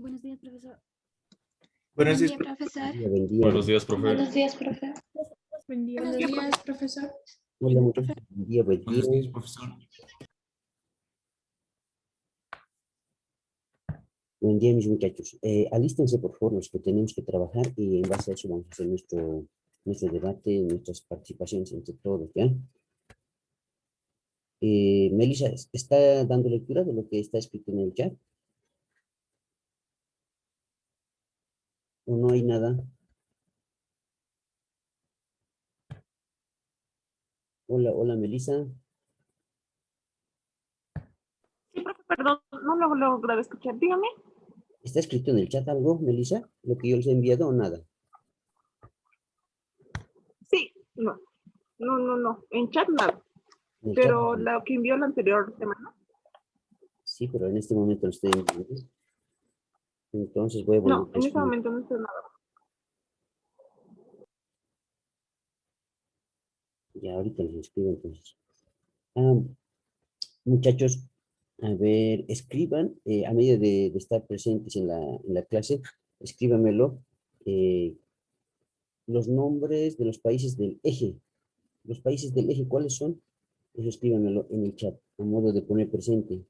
Buenos días, profesor. Buenos Buen días, día, profesor. Buen día. Buenos días, profe. Buenos días, profe. Buen día. Buenos días, profesor. Hola, muchachos. Buen día, buen buenos día. días, profesor. Buen día, mis muchachos. Alístense, por favor, los que tenemos que trabajar y en base a eso vamos a hacer nuestro debate, nuestras participaciones entre todos, ¿ya? Melissa, ¿está dando lectura de lo que está escrito en el chat? ¿O no hay nada? Hola, hola, Melissa. Sí, profe, perdón, no lo logré escuchar. Dígame. ¿Está escrito en el chat algo, Melissa? ¿Lo que yo les he enviado o nada? Sí, no. En chat nada. En el Pero chat, lo que envió la anterior semana. sí, pero en este momento lo estoy enviando. Entonces voy a volver No, a en ese escribir. momento no está nada. Ya, ahorita les escribo entonces. Ah, muchachos, a ver, escriban, a medida de estar presentes en la clase, escríbamelo, los nombres de los países del eje. Los países del eje, ¿cuáles son? Eso escríbanmelo en el chat, a modo de poner presente.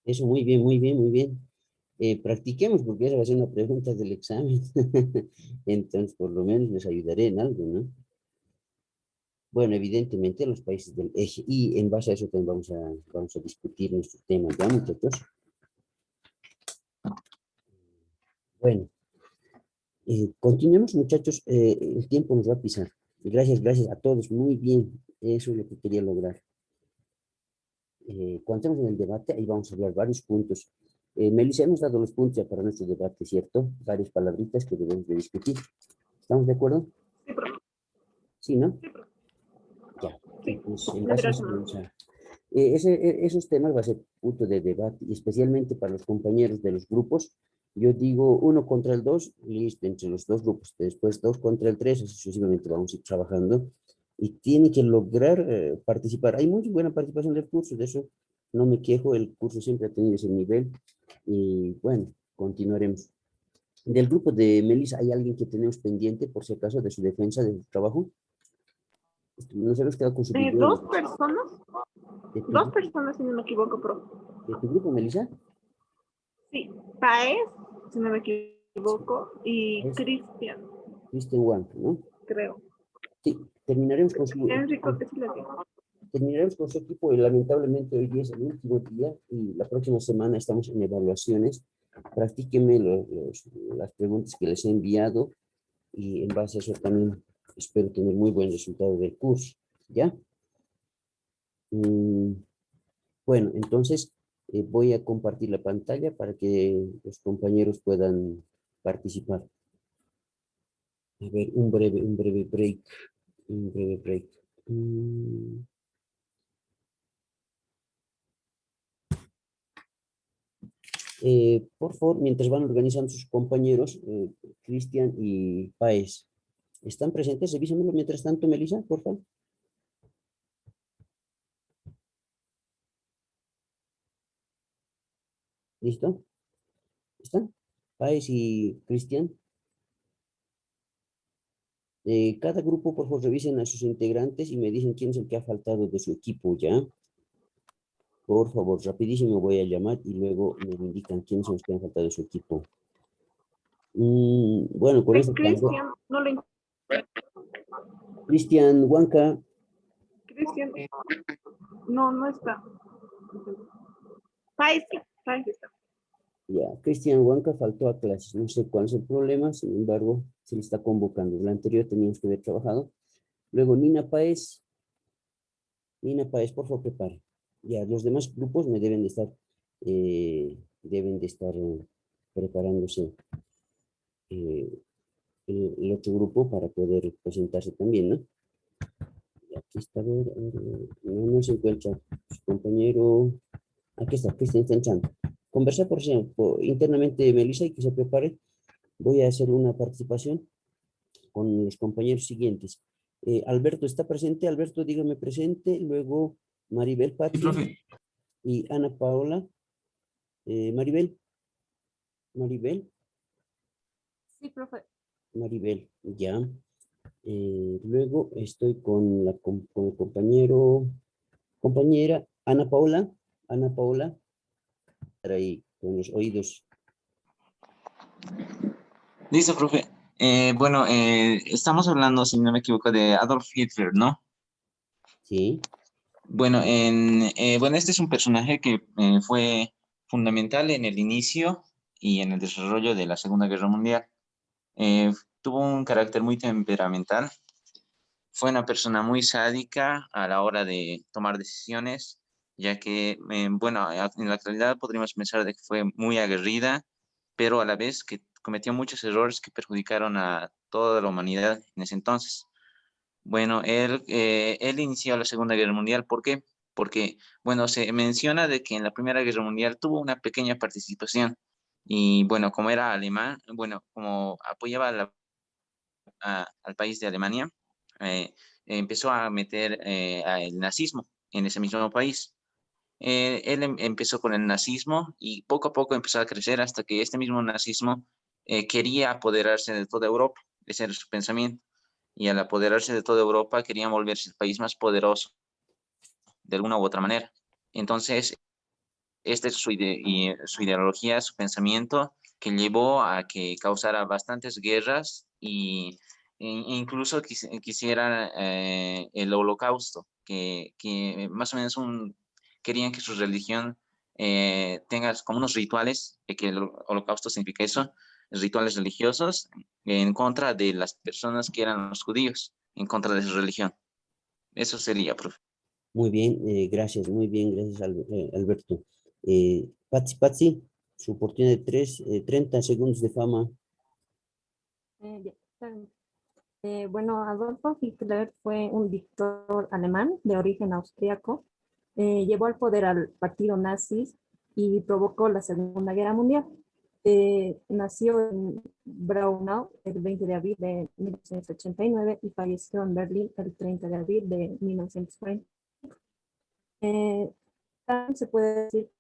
Eso, muy bien, muy bien, muy bien. Practiquemos porque esa va a ser una pregunta del examen. Entonces, por lo menos les ayudaré en algo, ¿no? Bueno, evidentemente los países del eje. Y en base a eso también vamos a discutir nuestros temas, ¿ya, muchachos? Bueno, continuemos, muchachos. El tiempo nos va a pisar. Gracias a todos. Muy bien. Eso es lo que quería lograr. Cuando estemos en el debate, ahí vamos a hablar varios puntos. Melissa, hemos dado los puntos ya para nuestro debate, ¿cierto? Varias palabritas que debemos de discutir. ¿Estamos de acuerdo? Sí, profe. Sí, ¿no? Sí, profe. Ya. Sí, Pues en la base a anterior eso semana. vamos a... esos temas va a ser punto de debate, y especialmente para los compañeros de los grupos. Yo digo 1 contra el 2, listo, entre los dos grupos. Después 2 contra el 3, así sucesivamente vamos a ir trabajando. Y tiene que lograr participar. Hay muy buena participación del curso, de eso no me quejo, el curso siempre ha tenido ese nivel. Y bueno, continuaremos. Del grupo de Melissa, ¿hay alguien que tenemos pendiente, por si acaso, de su defensa, de su trabajo? Nos hemos quedado con su video. Dos personas. ¿De tu, Dos personas, si no me equivoco, profe. de tu grupo, Melissa? Sí, Paez, si no me equivoco, y Es Cristian, Christian Wang, ¿no? creo. Sí, terminaremos con su Enrico, equipo. que sí le digo. Terminaremos con su equipo y lamentablemente hoy día es el último día y la próxima semana estamos en evaluaciones. Practíquenme las preguntas que les he enviado y en base a eso también espero tener muy buen resultado del curso, ¿ya? Bueno, entonces voy a compartir la pantalla para que los compañeros puedan participar. A ver, un breve break. Un breve break. Por favor, mientras van organizando sus compañeros, Cristian y Paez, ¿están presentes? Revísenmelo mientras tanto, Melissa, por favor. ¿Listo? ¿Están? Paez y Cristian. Cada grupo, por favor, revisen a sus integrantes y me dicen quién es el que ha faltado de su equipo, ¿ya? Por favor, rapidísimo voy a llamar y luego me indican quiénes son los que han faltado de su equipo. Bueno, con eso tengo. Cristian, no le Cristian Huanca. Cristian, no está. Paez sí, Paez está. Ya, Cristian Huanca faltó a clases. No sé cuál es el problema, sin embargo, se le está convocando. La anterior teníamos que haber trabajado. Luego, Nina Páez, por favor, prepare. Ya, los demás grupos me deben de estar preparándose eh, el otro grupo para poder presentarse también, ¿no? Y aquí está, no se encuentra su compañero. Aquí está, Cristian está entrando. Conversa internamente, Melissa, y que se prepare. Voy a hacer una participación con los compañeros siguientes. Alberto está presente. Alberto, dígame presente. Luego Maribel, Sí, Pati profe. y Ana Paola. Maribel, Maribel, Sí, profe. Maribel, ya. Luego estoy con el compañera Ana Paola. Ana Paola, estar ahí con los oídos. Listo, profe. Bueno, estamos hablando, si no me equivoco, de Adolf Hitler, ¿no? Sí, Bueno, bueno, este es un personaje que fue fundamental en el inicio y en el desarrollo de la Segunda Guerra Mundial. Tuvo un carácter muy temperamental. Fue una persona muy sádica a la hora de tomar decisiones, ya que, bueno, en la actualidad podríamos pensar de que fue muy aguerrida, pero a la vez que cometió muchos errores que perjudicaron a toda la humanidad en ese entonces. Bueno, él inició la Segunda Guerra Mundial. ¿Por qué? Porque, bueno, se menciona de que en la Primera Guerra Mundial tuvo una pequeña participación y, bueno, como era alemán, bueno, como apoyaba al país de Alemania, empezó a meter el nazismo en ese mismo país. Él empezó con el nazismo y poco a poco empezó a crecer hasta que este mismo nazismo quería apoderarse de toda Europa. Ese era su pensamiento. Y al apoderarse de toda Europa querían volverse el país más poderoso de alguna u otra manera. Entonces, esta es su ideología, su pensamiento, que llevó a que causara bastantes guerras e incluso quisiera el holocausto, que más o menos querían que su religión tenga como unos rituales, que el holocausto significa eso, rituales religiosos en contra de las personas que eran los judíos, en contra de su religión. Eso sería, profe. muy bien, gracias, muy bien, gracias, Alberto. Patsy, su oportunidad de 30 segundos de fama. Ya, está bien. Bueno, Adolfo Hitler fue un dictador alemán de origen austriaco. Llevó al poder al partido nazi y provocó la Segunda Guerra Mundial. Nació en Braunau el 20 de abril de 1989 y falleció en Berlín el 30 de abril de 1940. También se puede decir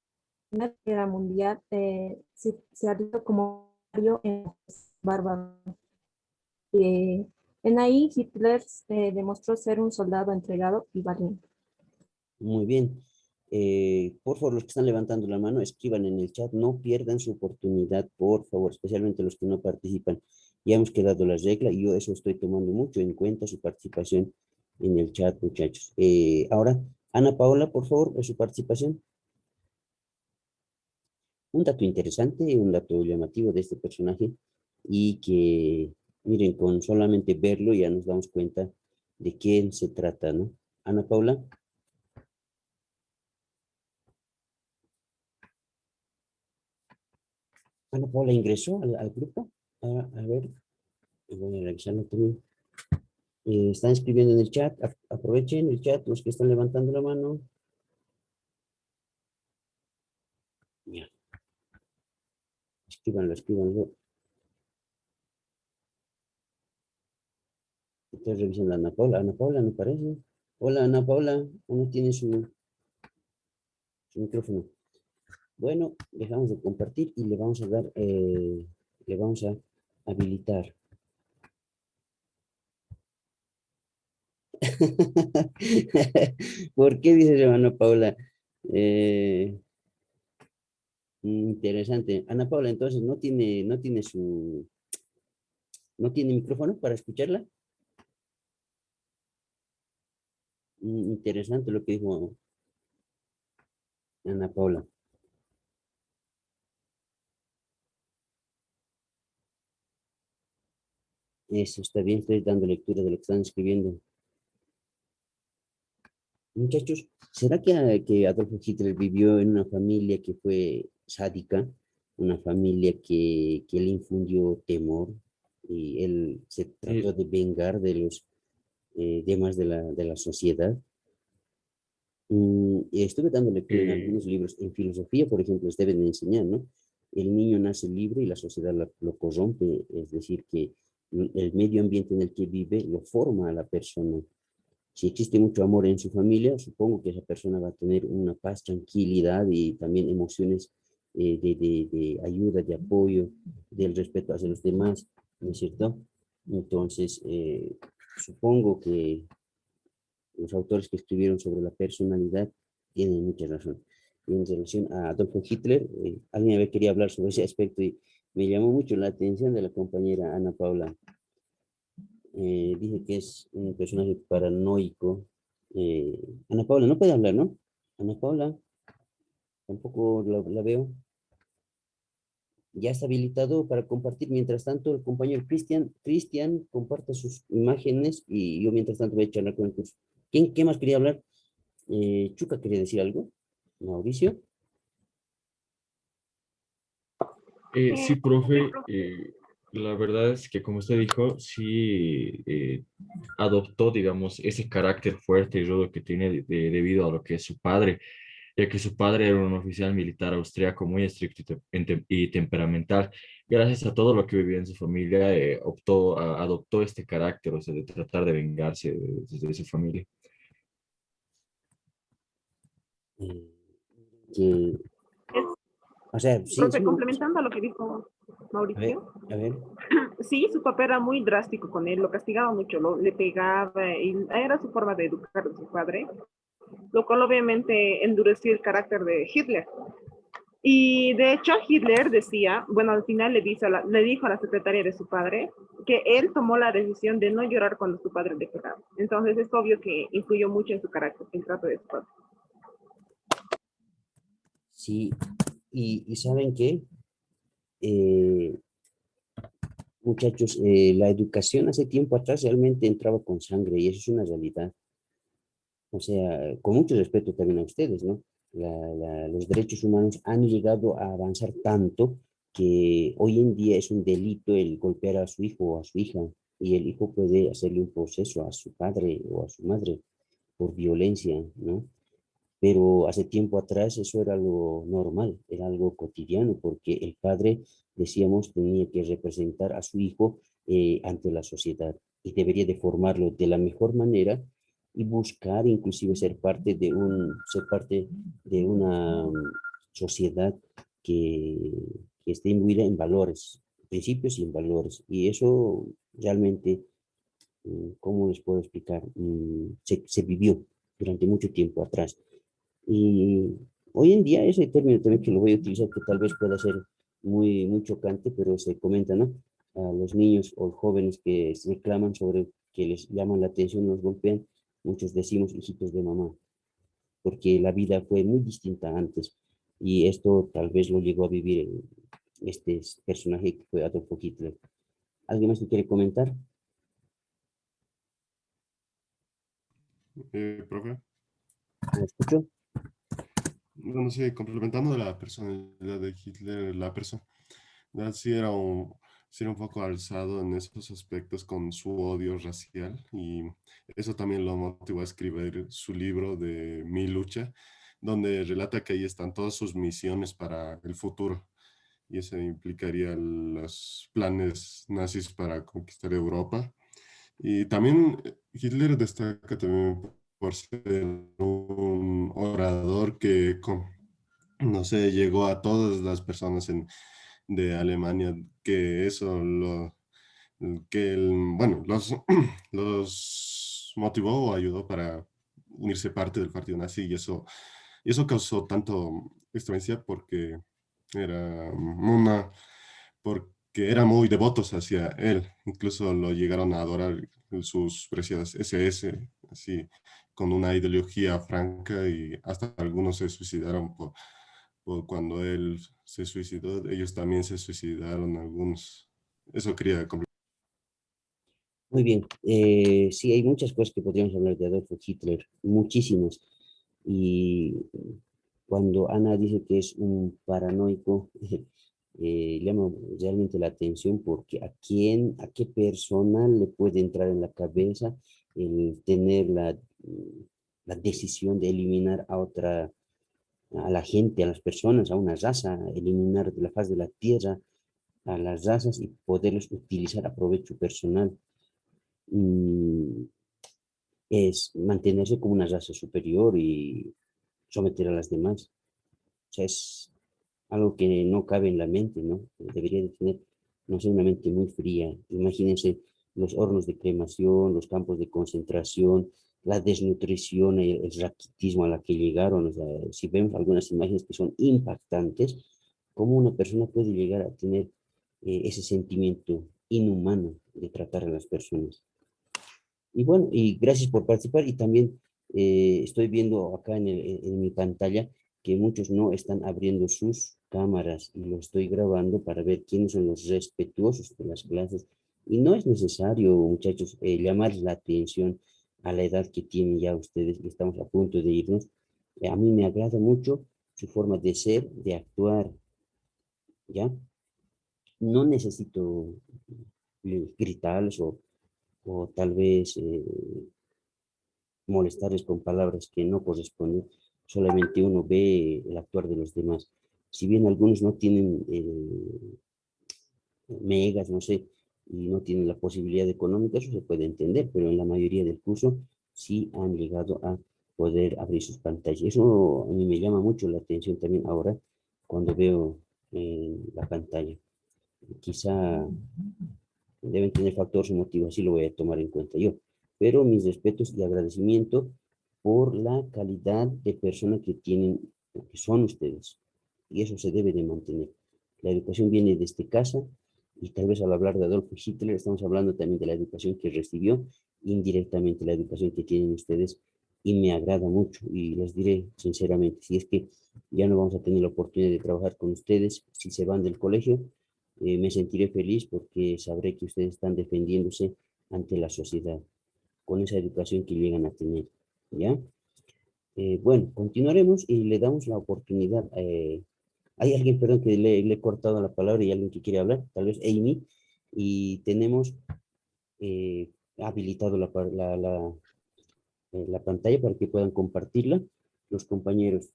que en la Guerra Mundial se ha visto como en bárbaro. En ahí Hitler demostró ser un soldado entregado y valiente. Muy bien. Por favor, los que están levantando la mano, escriban en el chat, no pierdan su oportunidad, por favor, especialmente los que no participan. Ya hemos quedado las reglas y yo eso estoy tomando mucho en cuenta, su participación en el chat, muchachos. Ahora, Ana Paola, por favor, su participación. Un dato interesante, un dato llamativo de este personaje y que, miren, con solamente verlo ya nos damos cuenta de quién se trata, ¿no? Ana Paula. Ana Paula ingresó al grupo. A ver, voy a revisarlo también. Están escribiendo en el chat. Aprovechen el chat, los que están levantando la mano. Ya, escríbanlo, escríbanlo. Estoy revisando a Ana Paula. Ana Paula, me parece. Hola, Ana Paula. ¿Cómo tiene su micrófono? Bueno, dejamos de compartir y le vamos a dar, le vamos a habilitar. ¿Por qué dice Ana Paula? Interesante. Ana Paula, entonces, no tiene micrófono para escucharla. Interesante lo que dijo Ana Paula. Eso está bien, estoy dando lectura de lo que están escribiendo. Muchachos, ¿será que Adolfo Hitler vivió en una familia que fue sádica? una familia que le infundió temor y él se trató de vengar de los demás de la sociedad. Y estuve dando lectura en algunos libros. En filosofía, por ejemplo, les deben enseñar, ¿no? El niño nace libre y la sociedad lo corrompe, es decir, que el medio ambiente en el que vive lo forma a la persona. Si existe mucho amor en su familia, supongo que esa persona va a tener una paz, tranquilidad y también emociones de ayuda, de apoyo, del respeto hacia los demás, ¿no es cierto? Entonces, supongo que los autores que escribieron sobre la personalidad tienen mucha razón. Y en relación a Adolfo Hitler, alguien había quería hablar sobre ese aspecto y me llamó mucho la atención de la compañera Ana Paula. Dije que es un personaje paranoico. Ana Paula, no puede hablar, ¿no? Ana Paula, tampoco la veo. Ya está habilitado para compartir. Mientras tanto, el compañero Cristian comparte sus imágenes y yo mientras tanto voy a charlar con el curso. ¿Qué más quería hablar? Chuca quería decir algo. Mauricio. Sí, profe, la verdad es que como usted dijo, sí adoptó, digamos, ese carácter fuerte y rudo que tiene debido a lo que es su padre, ya que su padre era un oficial militar austriaco muy estricto y temperamental. Gracias a todo lo que vivía en su familia, adoptó este carácter, o sea, de tratar de vengarse de su familia. eh, que, o sea, sí, Profe, sí, complementando a lo que dijo a ver, Mauricio, a ver. sí, su papá era muy drástico con él, lo castigaba mucho, le pegaba, y era su forma de educar a su padre, lo cual obviamente endureció el carácter de Hitler. Y de hecho Hitler decía, bueno, al final le dijo a la secretaria de su padre que él tomó la decisión de no llorar cuando su padre le pegaba. Entonces es obvio que influyó mucho en su carácter, el trato de su padre. Sí, y ¿saben qué? Eh, Muchachos, la educación hace tiempo atrás realmente entraba con sangre y eso es una realidad. O sea, con mucho respeto también a ustedes, ¿no? Los derechos humanos han llegado a avanzar tanto que hoy en día es un delito el golpear a su hijo o a su hija y el hijo puede hacerle un proceso a su padre o a su madre por violencia, ¿no? Pero hace tiempo atrás eso era algo normal, era algo cotidiano, porque el padre, decíamos, tenía que representar a su hijo ante la sociedad y debería de formarlo de la mejor manera y buscar inclusive ser parte de una sociedad que, que esté imbuida en valores, principios y en valores. Y eso realmente, ¿cómo les puedo explicar? Se vivió durante mucho tiempo atrás. Y hoy en día ese término también que lo voy a utilizar, que tal vez pueda ser muy chocante, pero se comenta, ¿no? A los niños o jóvenes que se reclaman sobre que les llaman la atención, los golpean, muchos decimos hijitos de mamá, porque la vida fue muy distinta antes. Y esto tal vez lo llegó a vivir este personaje que fue Adolfo Hitler. ¿Alguien más que quiere comentar? Profe, ¿Me escucho? no sé, complementando de la personalidad de Hitler, la persona sí era un poco alzado en esos aspectos con su odio racial y eso también lo motivó a escribir su libro de Mi lucha, donde relata que ahí están todas sus misiones para el futuro y eso implicaría los planes nazis para conquistar Europa. Y también Hitler destaca también por ser un orador que, no sé, llegó a todas las personas de Alemania, que eso bueno, los motivó o ayudó para unirse parte del partido nazi y eso causó tanto extrañeza era una, porque eran muy devotos hacia él, incluso lo llegaron a adorar sus preciadas SS, así, con una ideología franca y hasta algunos se suicidaron cuando él se suicidó, ellos también se suicidaron algunos. Eso quería complementar. Muy bien. Sí, hay muchas cosas que podríamos hablar de Adolfo Hitler, muchísimas. Y cuando Ana dice que es un paranoico, llama realmente la atención porque a qué persona le puede entrar en la cabeza el tener la decisión de eliminar a la gente, a las personas, a una raza, eliminar de la faz de la tierra a las razas y poderlos utilizar a provecho personal. Mm, es mantenerse como una raza superior y someter a las demás. O sea, es algo que no cabe en la mente, ¿no? Debería de tener, no sé, una mente muy fría. Imagínense los hornos de cremación, los campos de concentración, la desnutrición, el raquitismo a la que llegaron. O sea, si vemos algunas imágenes que son impactantes, cómo una persona puede llegar a tener ese sentimiento inhumano de tratar a las personas. Y bueno, y gracias por participar y también estoy viendo acá en mi pantalla que muchos no están abriendo sus cámaras y lo estoy grabando para ver quiénes son los respetuosos de las clases. Y no es necesario, muchachos, llamar la atención a la edad que tienen ya ustedes, que estamos a punto de irnos. A mí me agrada mucho su forma de ser, de actuar, ¿ya? No necesito gritarles o tal vez molestarles con palabras que no corresponden, solamente uno ve el actuar de los demás. Si bien algunos no tienen megas, no sé, y no tienen la posibilidad económica, eso se puede entender, pero en la mayoría del curso sí han llegado a poder abrir sus pantallas. Eso a mí me llama mucho la atención también ahora cuando veo la pantalla. Quizá deben tener factores emotivos, así lo voy a tomar en cuenta yo. Pero mis respetos y agradecimiento por la calidad de persona que tienen, que son ustedes. Y eso se debe de mantener. La educación viene desde casa y tal vez al hablar de Adolfo Hitler estamos hablando también de la educación que recibió, indirectamente la educación que tienen ustedes y me agrada mucho y les diré sinceramente, si es que ya no vamos a tener la oportunidad de trabajar con ustedes, si se van del colegio, me sentiré feliz porque sabré que ustedes están defendiéndose ante la sociedad con esa educación que llegan a tener, ¿ya? Bueno, continuaremos y le damos la oportunidad. Hay alguien, perdón, que le he cortado la palabra y alguien que quiere hablar, tal vez Amy, y tenemos habilitado la pantalla para que puedan compartirla los compañeros.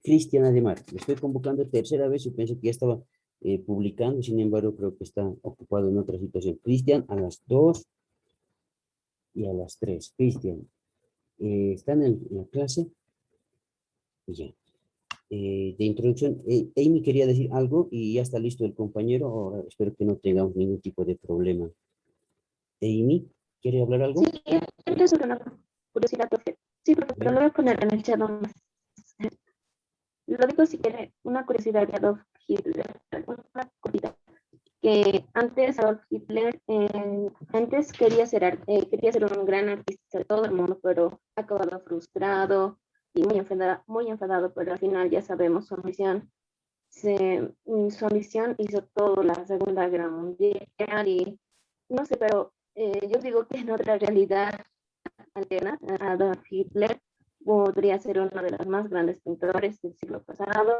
Cristian Ademar, le estoy convocando tercera vez y pensé que ya estaba publicando, sin embargo creo que está ocupado en otra situación. Cristian, a las 2 y a las 3. Cristian, ¿están en la clase? Ya. De introducción, Amy quería decir algo y ya está listo el compañero. Ahora espero que no tengamos ningún tipo de problema. Amy, ¿quiere hablar algo? Sí, es una curiosidad, profe. Sí, profe, pero lo voy a poner en el chat nomás. Lo digo si quiere, una curiosidad de Adolf Hitler, una cortita, que antes Adolf Hitler, antes quería ser un gran artista de todo el mundo, pero ha acabado frustrado y muy enfadado, pero al final ya sabemos su ambición. Su ambición hizo todo la Segunda Guerra Mundial y no sé, pero yo digo que en otra realidad alterna, Adolf Hitler podría ser uno de los más grandes pintores del siglo pasado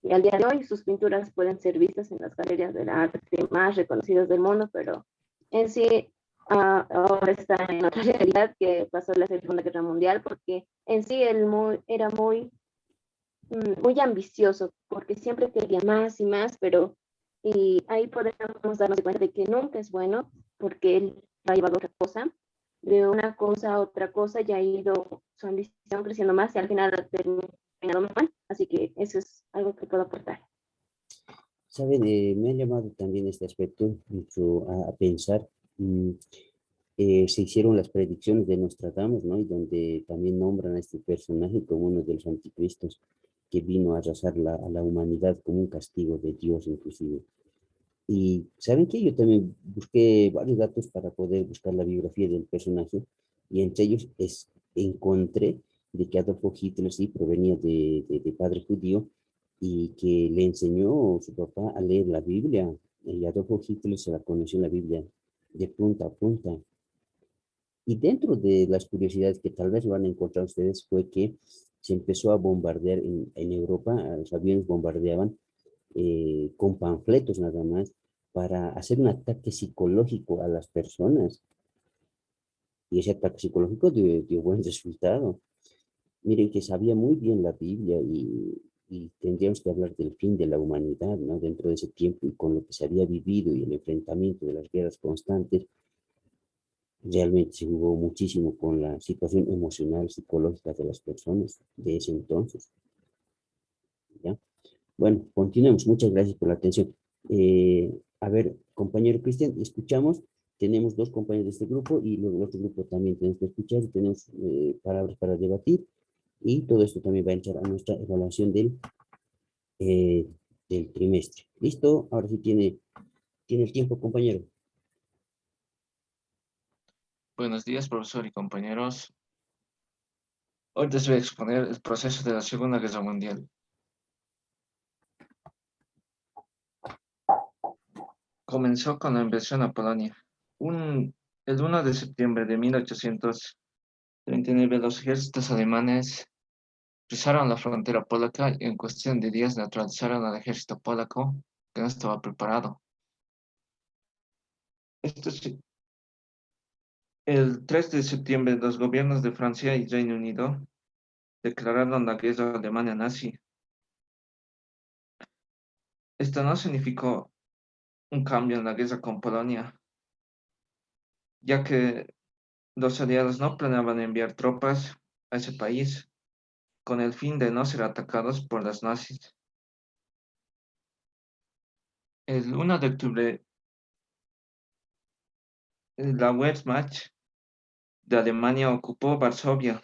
y al día de hoy sus pinturas pueden ser vistas en las galerías de arte más reconocidas del mundo, pero en sí ahora está en otra realidad que pasó la Segunda Guerra Mundial, porque en sí él era muy ambicioso, porque siempre quería más y más, pero y ahí podemos darnos cuenta de que nunca es bueno, porque él va a llevar otra cosa, de una cosa a otra cosa, ya ha ido su ambición creciendo más y al final ha terminado mal, así que eso es algo que puedo aportar. Saben, me ha llamado también este aspecto mucho a pensar. Se hicieron las predicciones de Nostradamus, ¿no? Y donde también nombran a este personaje como uno de los anticristos que vino a arrasar a la humanidad como un castigo de Dios inclusive. Y ¿saben qué? Yo también busqué varios datos para poder buscar la biografía del personaje y entre ellos encontré de que Adolfo Hitler sí provenía de padre judío y que le enseñó su papá a leer la Biblia. Y Adolfo Hitler se la conoció en la Biblia de punta a punta. Y dentro de las curiosidades que tal vez van a encontrar ustedes fue que se empezó a bombardear en Europa, los aviones bombardeaban con panfletos nada más, para hacer un ataque psicológico a las personas. Y ese ataque psicológico dio buen resultado. Miren que sabía muy bien la Biblia y tendríamos que hablar del fin de la humanidad, ¿no? Dentro de ese tiempo y con lo que se había vivido y el enfrentamiento de las guerras constantes, realmente se jugó muchísimo con la situación emocional, psicológica de las personas de ese entonces, ¿ya? Bueno, continuemos. Muchas gracias por la atención. A ver, compañero Cristian, escuchamos. Tenemos dos compañeros de este grupo y luego el otro grupo también tenemos que escuchar y tenemos palabras para debatir. Y todo esto también va a entrar a nuestra evaluación del trimestre. ¿Listo? Ahora sí tiene el tiempo, compañero. Buenos días, profesor y compañeros. Hoy les voy a exponer el proceso de la Segunda Guerra Mundial. Comenzó con la invasión a Polonia. El 1 de septiembre de 1839, los ejércitos alemanes cruzaron la frontera polaca y en cuestión de días neutralizaron al ejército polaco que no estaba preparado. El 3 de septiembre, los gobiernos de Francia y Reino Unido declararon la guerra a Alemania nazi. Esto no significó un cambio en la guerra con Polonia, ya que los aliados no planeaban enviar tropas a ese país con el fin de no ser atacados por los nazis. El 1 de octubre, la Wehrmacht de Alemania ocupó Varsovia,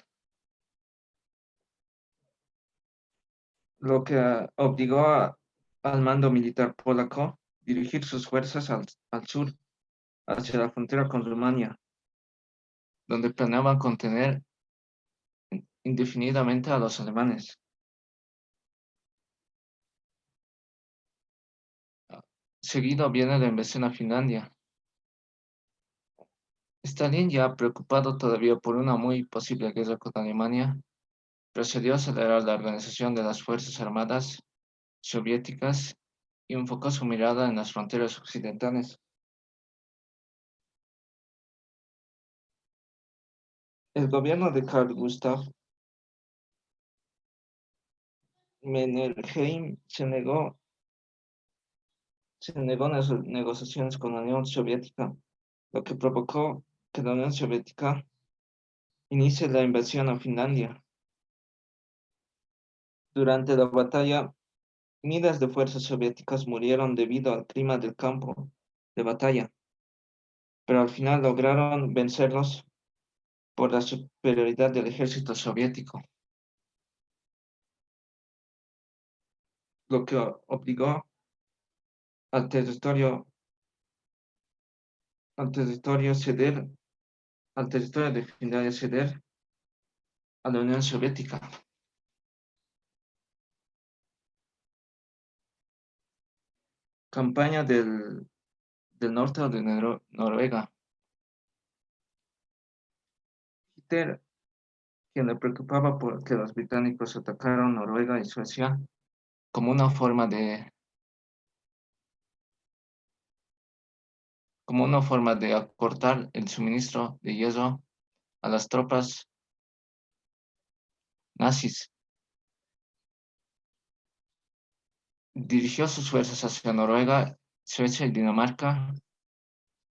lo que obligó al mando militar polaco dirigir sus fuerzas al sur, hacia la frontera con Rumania, donde planeaban contener indefinidamente a los alemanes. Seguido viene la invasión a Finlandia. Stalin, ya preocupado todavía por una muy posible guerra con Alemania, procedió a acelerar la organización de las Fuerzas Armadas soviéticas y enfocó su mirada en las fronteras occidentales. El gobierno de Carl Gustav Mannerheim se negó a las negociaciones con la Unión Soviética, lo que provocó que la Unión Soviética inicie la invasión a Finlandia. Durante la batalla, miles de fuerzas soviéticas murieron debido al clima del campo de batalla, pero al final lograron vencerlos por la superioridad del ejército soviético, lo que obligó al territorio de Finlandia ceder a la Unión Soviética. Campaña del norte de Noruega. Hitler, quien le preocupaba porque los británicos atacaron Noruega y Suecia como una forma de acortar el suministro de hierro a las tropas nazis. Dirigió sus fuerzas hacia Noruega, Suecia y Dinamarca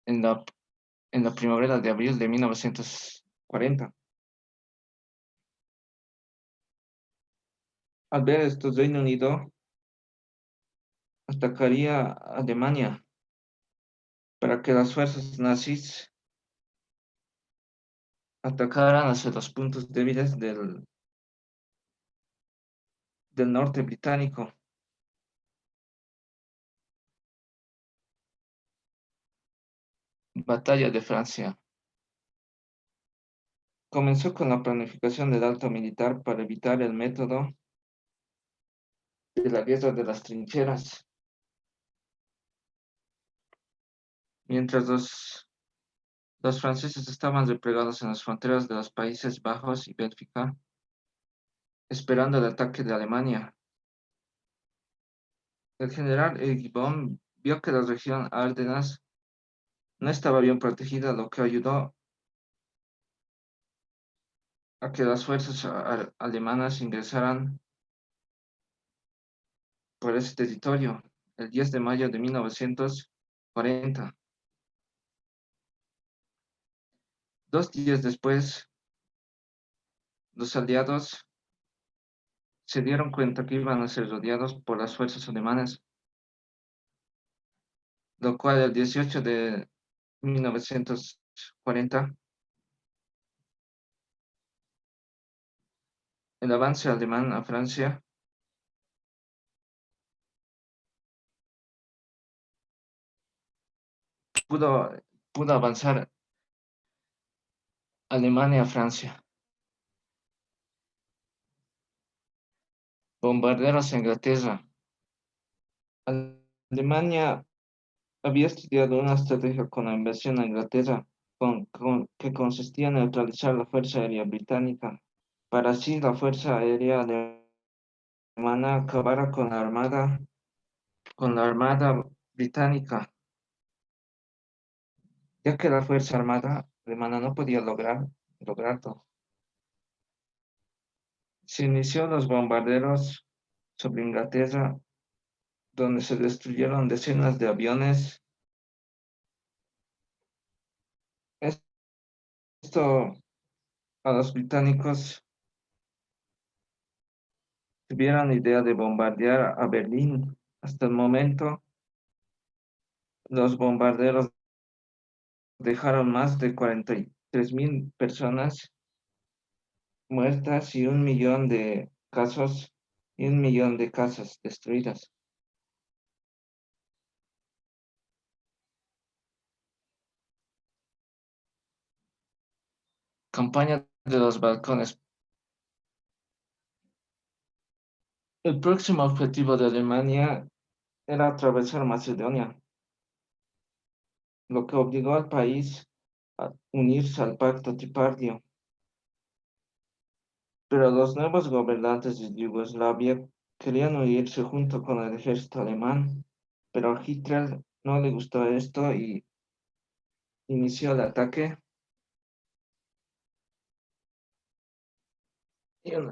en la primavera de abril de 1940. Al ver esto, Reino Unido atacaría a Alemania para que las fuerzas nazis atacaran hacia los puntos débiles del norte británico. Batalla de Francia. Comenzó con la planificación del alto militar para evitar el método de la guerra de las trincheras. Mientras los franceses estaban replegados en las fronteras de los Países Bajos y Bélgica, esperando el ataque de Alemania. El general Gibbon vio que la región Ardenas no estaba bien protegida, lo que ayudó a que las fuerzas alemanas ingresaran por ese territorio el 10 de mayo de 1940. 2 días después, los aliados se dieron cuenta que iban a ser rodeados por las fuerzas alemanas, lo cual el 18 de 1940, el avance alemán a Francia pudo, pudo avanzar Alemania a Francia. Bombarderos a Inglaterra. Alemania había estudiado una estrategia con la invasión a Inglaterra que consistía en neutralizar la Fuerza Aérea Británica. Para así la Fuerza Aérea Alemana acabara con la Armada Británica, ya que la Fuerza Armada Alemana no podía lograrlo. Se inició los bombarderos sobre Inglaterra, donde se destruyeron decenas de aviones. Esto a los británicos tuvieron la idea de bombardear a Berlín. Hasta el momento, los bombarderos dejaron más de 43.000 personas muertas y 1 millón de casos y 1 millón de casas destruidas. Campaña de los Balcanes. El próximo objetivo de Alemania era atravesar Macedonia, lo que obligó al país a unirse al Pacto Tripartito. Pero los nuevos gobernantes de Yugoslavia querían unirse junto con el ejército alemán, pero a Hitler no le gustó esto y inició el ataque.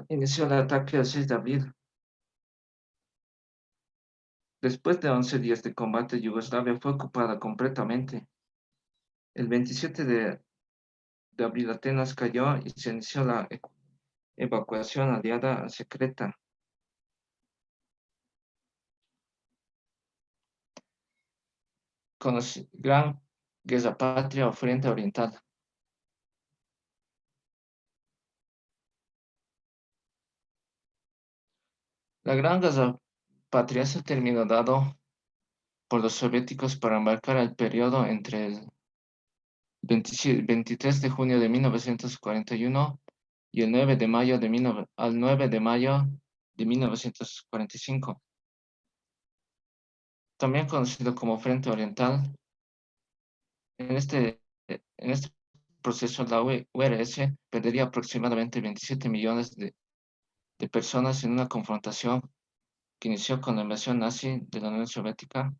Inició el ataque el 6 de abril. Después de 11 días de combate, Yugoslavia fue ocupada completamente. El 27 de abril Atenas cayó y se inició la evacuación aliada secreta. Con la Gran Guerra Patria o Frente Oriental. La Gran Guerra Patria se terminó dado por los soviéticos para marcar el periodo entre el 23 de junio de 1941 y el 9 de mayo al 9 de mayo de 1945. También conocido como Frente Oriental. En este proceso la URSS perdería aproximadamente 27 millones de personas en una confrontación que inició con la invasión nazi de la Unión Soviética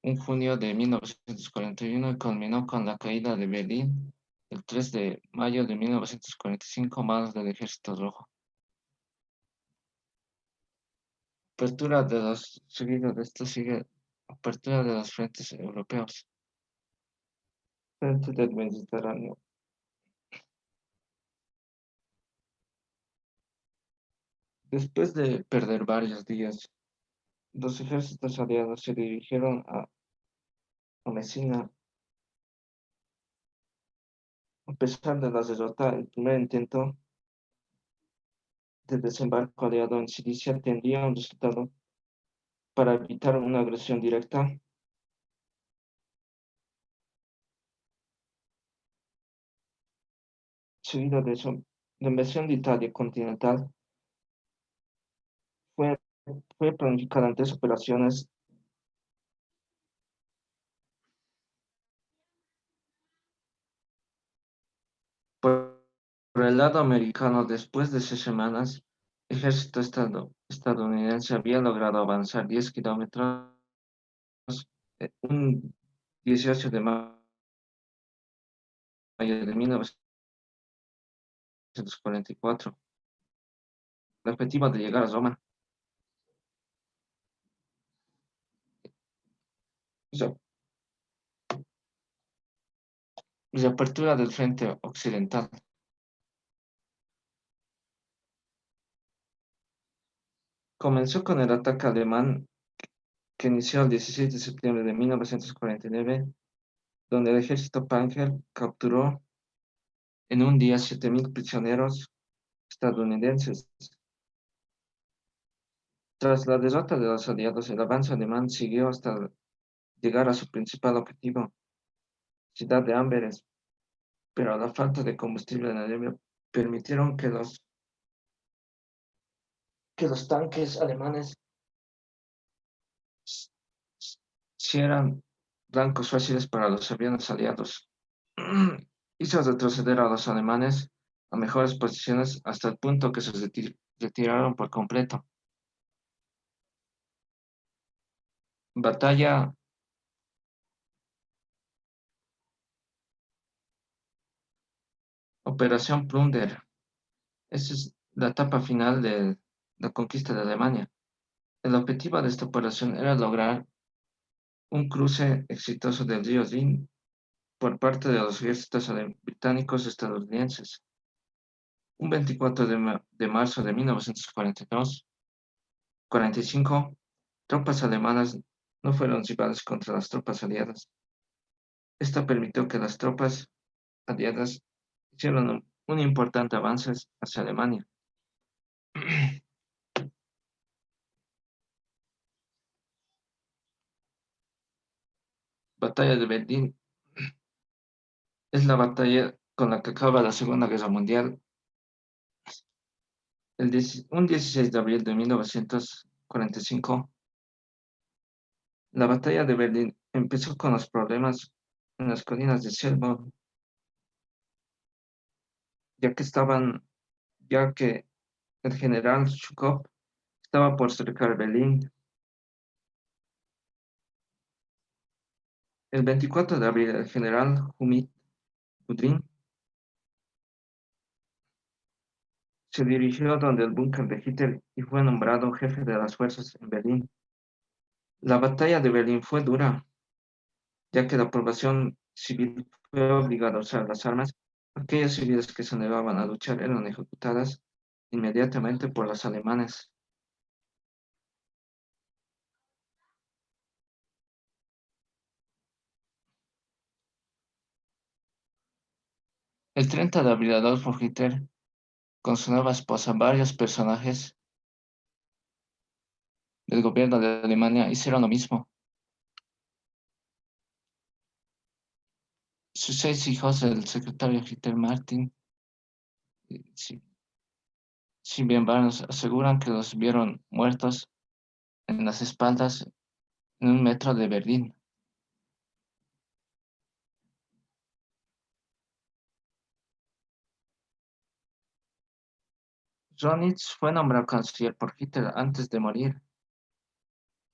en junio de 1941 y culminó con la caída de Berlín el 3 de mayo de 1945 a manos del Ejército Rojo. Seguido de esto sigue apertura de los frentes europeos. Frente del Mediterráneo. Después de perder varios días, los ejércitos aliados se dirigieron a Messina. A pesar de la derrota, el primer intento de desembarco aliado en Sicilia tendría un resultado para evitar una agresión directa. Seguido de eso, la invasión de Italia continental fue planificada en 3 operaciones. Por el lado americano, después de 6 semanas, ejército estadounidense había logrado avanzar 10 kilómetros un 18 de mayo de 1944. El objetivo de llegar a Roma. Re- Reapertura del frente occidental. Comenzó con el ataque alemán que inició el 16 de septiembre de 1949, donde el ejército Panzer capturó en un día 7.000 prisioneros estadounidenses. Tras la derrota de los aliados, el avance alemán siguió hasta llegar a su principal objetivo, ciudad de Amberes, pero la falta de combustible en alemán permitieron que los tanques alemanes si eran blancos fáciles para los aviones aliados. Hizo retroceder a los alemanes a mejores posiciones hasta el punto que se retiraron por completo. Batalla Operación Plunder. Esa es la etapa final de la conquista de Alemania. El objetivo de esta operación era lograr un cruce exitoso del río Rin por parte de los ejércitos británicos estadounidenses. Un 24 de marzo de 1945, tropas alemanas no fueron rivales contra las tropas aliadas. Esto permitió que las tropas aliadas hicieron un importante avance hacia Alemania. Batalla de Berlín es la batalla con la que acaba la Segunda Guerra Mundial. Un 16 de abril de 1945, la batalla de Berlín empezó con los problemas en las colinas de Selbourne, ya que el general Zhukov estaba por cercar Berlín. El 24 de abril, el general Humid Gudrin se dirigió donde el búnker de Hitler y fue nombrado jefe de las fuerzas en Berlín. La batalla de Berlín fue dura, ya que la población civil fue obligada a usar las armas. Aquellos civiles que se negaban a luchar eran ejecutadas inmediatamente por los alemanes. El 30 de abril, Adolfo Hitler, con su nueva esposa, varios personajes del gobierno de Alemania hicieron lo mismo. Sus 6 hijos, el secretario Hitler Martin, si, si bien varios aseguran que los vieron muertos en las espaldas en un metro de Berlín. Ronitz fue nombrado canciller por Hitler antes de morir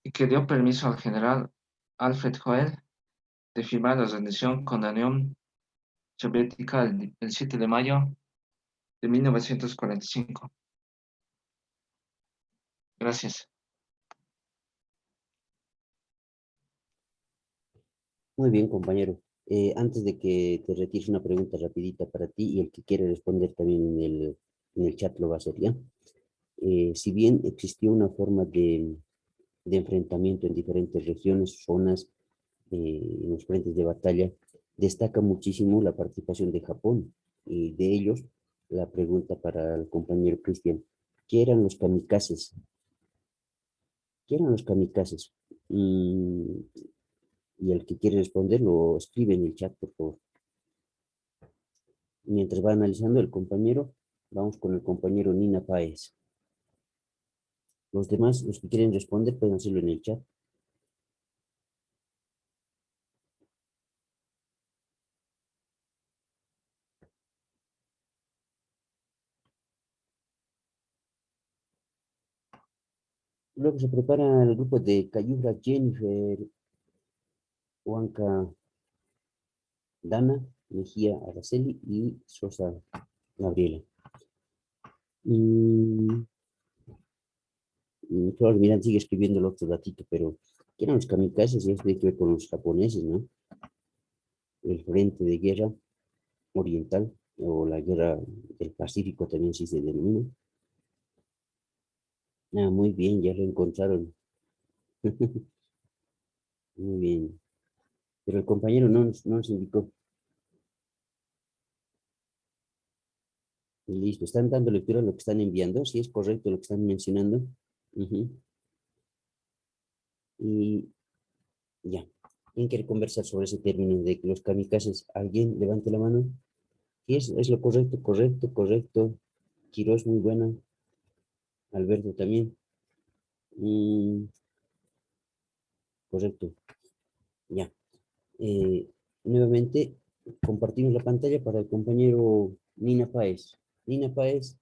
y que dio permiso al general Alfred Joel de firmar la rendición con la Unión Soviética el 7 de mayo de 1945. Gracias. Muy bien, compañero. Antes de que te retires, una pregunta rapidita para ti y el que quiere responder también en el chat lo va a hacer, ¿ya? Si bien existió una forma de enfrentamiento en diferentes regiones, zonas, en los frentes de batalla, destaca muchísimo la participación de Japón. Y de ellos, la pregunta para el compañero Cristian, ¿qué eran los kamikazes? ¿Qué eran los kamikazes? Y el que quiere responder lo escribe en el chat, por favor. Mientras va analizando el compañero, vamos con el compañero Nina Páez. Los demás, los que quieren responder, pueden hacerlo en el chat. Luego se prepara el grupo de Cayura, Jennifer, Huanca, Dana, Mejía, Araceli y Sosa, Gabriela. Y Flor Miranda sigue escribiendo el otro datito, pero ¿qué eran los kamikazes? Y esto tiene que ver con los japoneses, ¿no? El frente de guerra oriental o la guerra del Pacífico también sí se denomina. Ah, muy bien, ya lo encontraron. Muy bien. Pero el compañero no nos indicó. Listo, están dando lectura a lo que están enviando, si es correcto lo que están mencionando. Ujú. Y ya. ¿Quién quiere conversar sobre ese término de que los kamikazes? ¿Alguien levante la mano? Sí, es lo correcto, correcto, correcto. Quiroz, muy buena. Alberto también. Mm, correcto. Ya. Nuevamente compartimos la pantalla para el compañero Nina Páez. Nina Páez.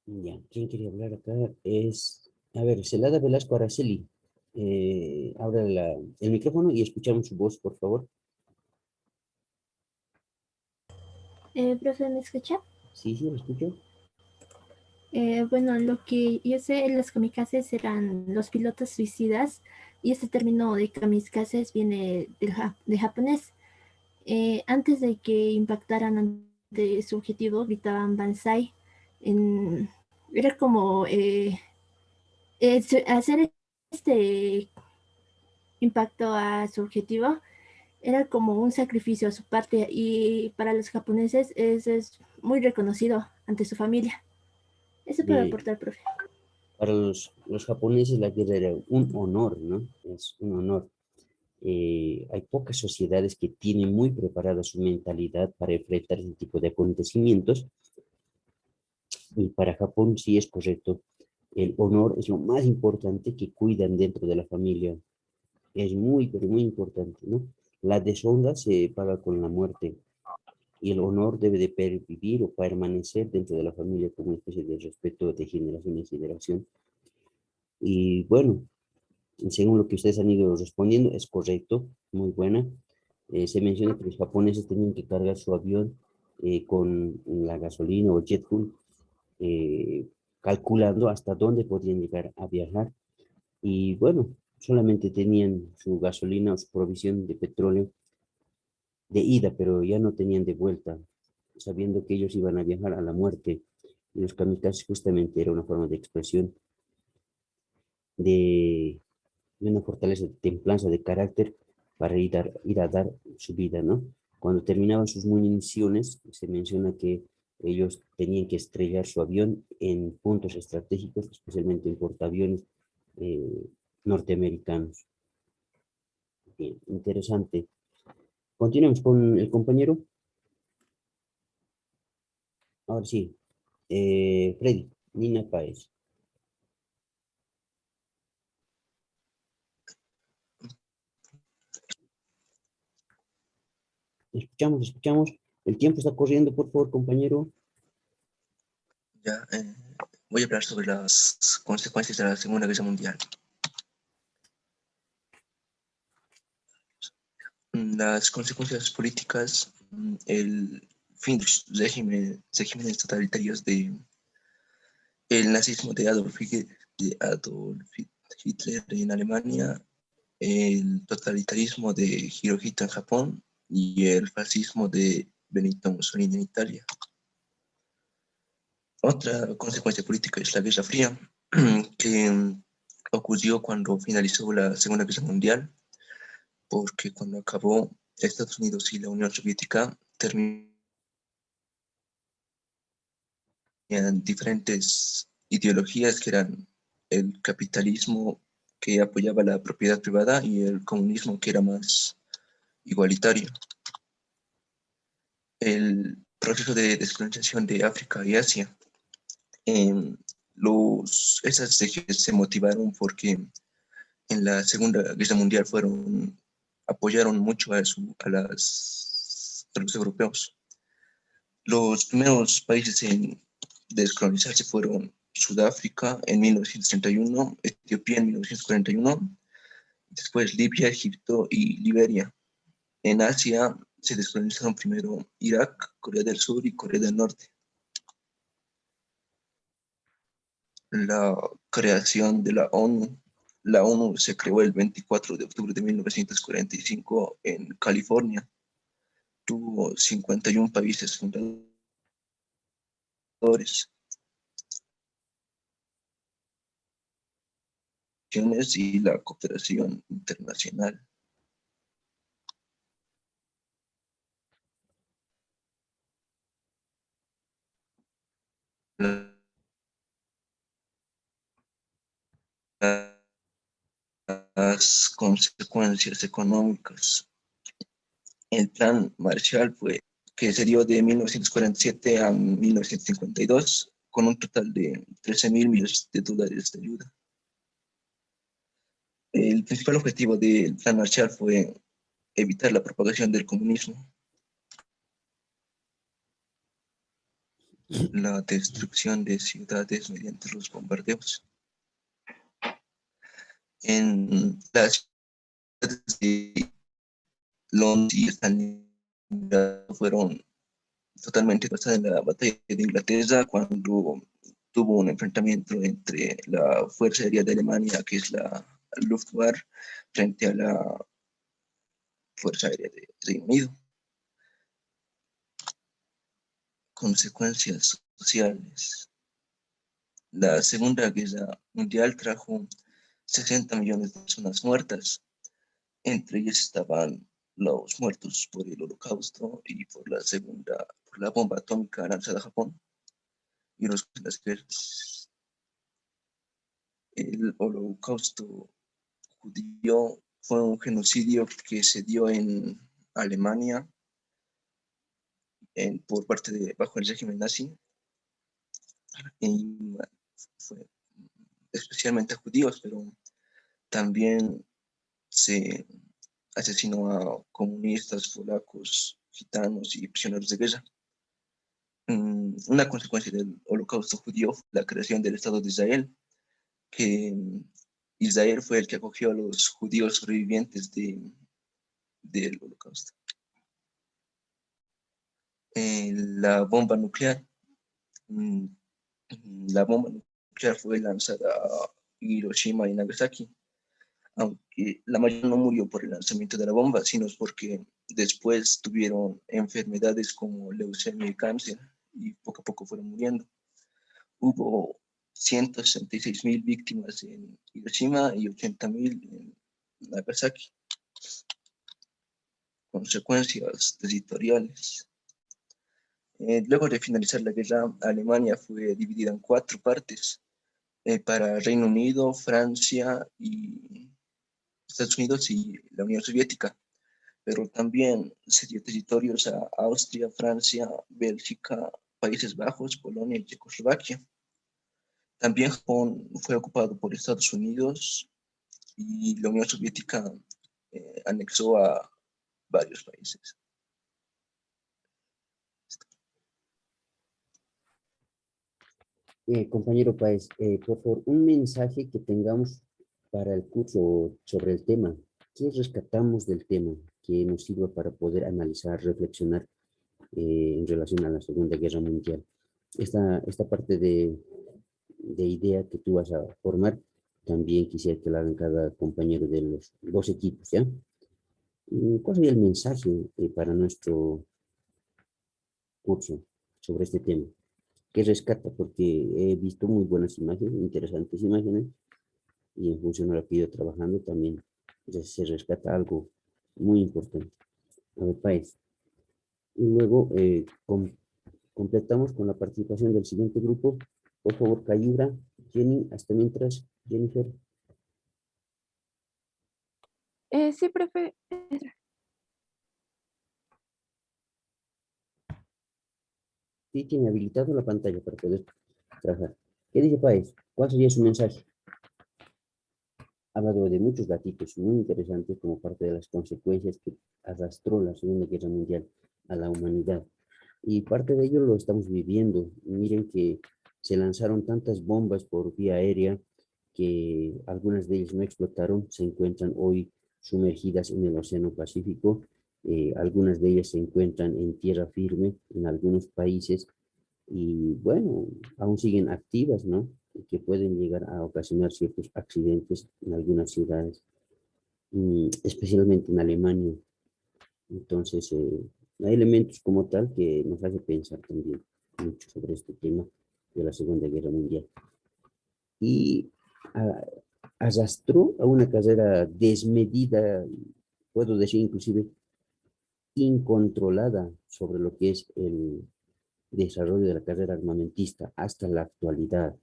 Ya, ¿quién quería hablar acá? A ver, Celada Velasco Araceli. Abra el micrófono y escuchamos su voz, por favor. Profe, ¿me escucha? Sí, lo escucho. Bueno, lo que yo sé, los kamikazes eran los pilotos suicidas y este término de kamikazes viene de japonés. Antes de que impactaran ante su objetivo, gritaban Banzai. Era como hacer este impacto a su objetivo, era como un sacrificio a su parte y para los japoneses es muy reconocido ante su familia. Eso puede De, aportar, profe. para los japoneses la guerra era un honor, ¿no? Es un honor. Hay pocas sociedades que tienen muy preparada su mentalidad para enfrentar ese tipo de acontecimientos. Y para Japón sí es correcto. El honor es lo más importante que cuidan dentro de la familia. Es muy, pero muy importante, ¿no? La deshonra se paga con la muerte y el honor debe de pervivir o permanecer dentro de la familia como una especie de respeto de generación en generación. Y bueno, según lo que ustedes han ido respondiendo, es correcto, muy buena. Se menciona que los japoneses tenían que cargar su avión con la gasolina o jet fuel, eh, calculando hasta dónde podían llegar a viajar. Y bueno, solamente tenían su gasolina o su provisión de petróleo de ida, pero ya no tenían de vuelta, sabiendo que ellos iban a viajar a la muerte. Y los kamikazes justamente era una forma de expresión de, de una fortaleza de templanza de carácter para ir a dar su vida, ¿no? Cuando terminaban sus municiones, se menciona que ellos tenían que estrellar su avión en puntos estratégicos, especialmente en portaaviones eh, norteamericanos. Bien, interesante. Continuemos con el compañero. Ahora sí, Freddy, Nina Páez. Escuchamos. El tiempo está corriendo, por favor, compañero. Ya, voy a hablar sobre las consecuencias de la Segunda Guerra Mundial. Las consecuencias políticas, el fin de los regímenes totalitarios de el nazismo de Adolf Hitler en Alemania, el totalitarismo de Hirohito en Japón y el fascismo de Benito Mussolini en Italia. Otra consecuencia política es la Guerra Fría, que ocurrió cuando finalizó la Segunda Guerra Mundial, porque cuando acabó Estados Unidos y la Unión Soviética terminaron diferentes ideologías que eran el capitalismo que apoyaba la propiedad privada y el comunismo que era más igualitario. El proceso de descolonización de África y Asia. Esas regiones se motivaron porque en la Segunda Guerra Mundial apoyaron mucho a a los europeos. Los primeros países en descolonizarse fueron Sudáfrica en 1931, Etiopía en 1941, después Libia, Egipto y Liberia. En Asia se descolonizaron primero Irak, Corea del Sur y Corea del Norte. La creación de la ONU. La ONU se creó el 24 de octubre de 1945 en California. Tuvo 51 países fundadores. Y la cooperación internacional. Las consecuencias económicas. El plan Marshall que se dio de 1947 a 1952 con un total de 13.000 millones de dólares de ayuda. El principal objetivo del plan Marshall fue evitar la propagación del comunismo, la destrucción de ciudades mediante los bombardeos. En las ciudades de Londres y Stalingrado fueron totalmente basadas en la batalla de Inglaterra, cuando tuvo un enfrentamiento entre la Fuerza Aérea de Alemania, que es la Luftwaffe, frente a la Fuerza Aérea de Reino Unido. Consecuencias sociales. La Segunda Guerra Mundial trajo 60 millones de personas muertas. Entre ellas estaban los muertos por el Holocausto y por la bomba atómica lanzada a Japón y las guerras. El Holocausto judío fue un genocidio que se dio en Alemania bajo el régimen nazi, y fue especialmente a judíos, pero también se asesinó a comunistas, polacos, gitanos y prisioneros de guerra. Una consecuencia del Holocausto judío fue la creación del Estado de Israel, que Israel fue el que acogió a los judíos sobrevivientes del Holocausto. La bomba nuclear. La bomba nuclear fue lanzada a Hiroshima y Nagasaki, aunque la mayoría no murió por el lanzamiento de la bomba, sino porque después tuvieron enfermedades como leucemia y cáncer, y poco a poco fueron muriendo. Hubo 166.000 víctimas en Hiroshima y 80.000 en Nagasaki. Consecuencias territoriales. Luego de finalizar la guerra, Alemania fue dividida en 4 partes, para Reino Unido, Francia y Estados Unidos y la Unión Soviética, pero también se dio territorios a Austria, Francia, Bélgica, Países Bajos, Polonia y Checoslovaquia. También Japón fue ocupado por Estados Unidos y la Unión Soviética anexó a varios países. Compañero Páez, por favor, un mensaje que tengamos para el curso sobre el tema. ¿Qué rescatamos del tema que nos sirva para poder analizar, reflexionar en relación a la Segunda Guerra Mundial? Esta parte de idea que tú vas a formar, también quisiera que la hagan cada compañero de los 2 equipos, ¿ya? ¿Cuál sería el mensaje para nuestro curso sobre este tema? ¿Qué rescata? Porque he visto muy buenas imágenes, interesantes imágenes, y en función de lo que he ido trabajando también se rescata algo muy importante. A ver, Páez. Y luego completamos con la participación del siguiente grupo. Por favor, Cayura, Jenny, hasta mientras, Jennifer. Sí, profe. Sí, tiene habilitado la pantalla para poder trabajar. ¿Qué dice Páez? ¿Cuál sería su mensaje? Ha hablado de muchos gatitos muy interesantes como parte de las consecuencias que arrastró la Segunda Guerra Mundial. a la humanidad. Y parte de ello lo estamos viviendo. Miren que se lanzaron tantas bombas por vía aérea que algunas de ellas no explotaron, se encuentran hoy sumergidas en el Océano Pacífico. Algunas de ellas se encuentran en tierra firme en algunos países y bueno, aún siguen activas, ¿no? Y que pueden llegar a ocasionar ciertos accidentes en algunas ciudades, especialmente en Alemania. Entonces, hay elementos como tal que nos hace pensar también mucho sobre este tema de la Segunda Guerra Mundial. Y ah, arrastró a una carrera desmedida, puedo decir inclusive incontrolada sobre lo que es el desarrollo de la carrera armamentista hasta la actualidad.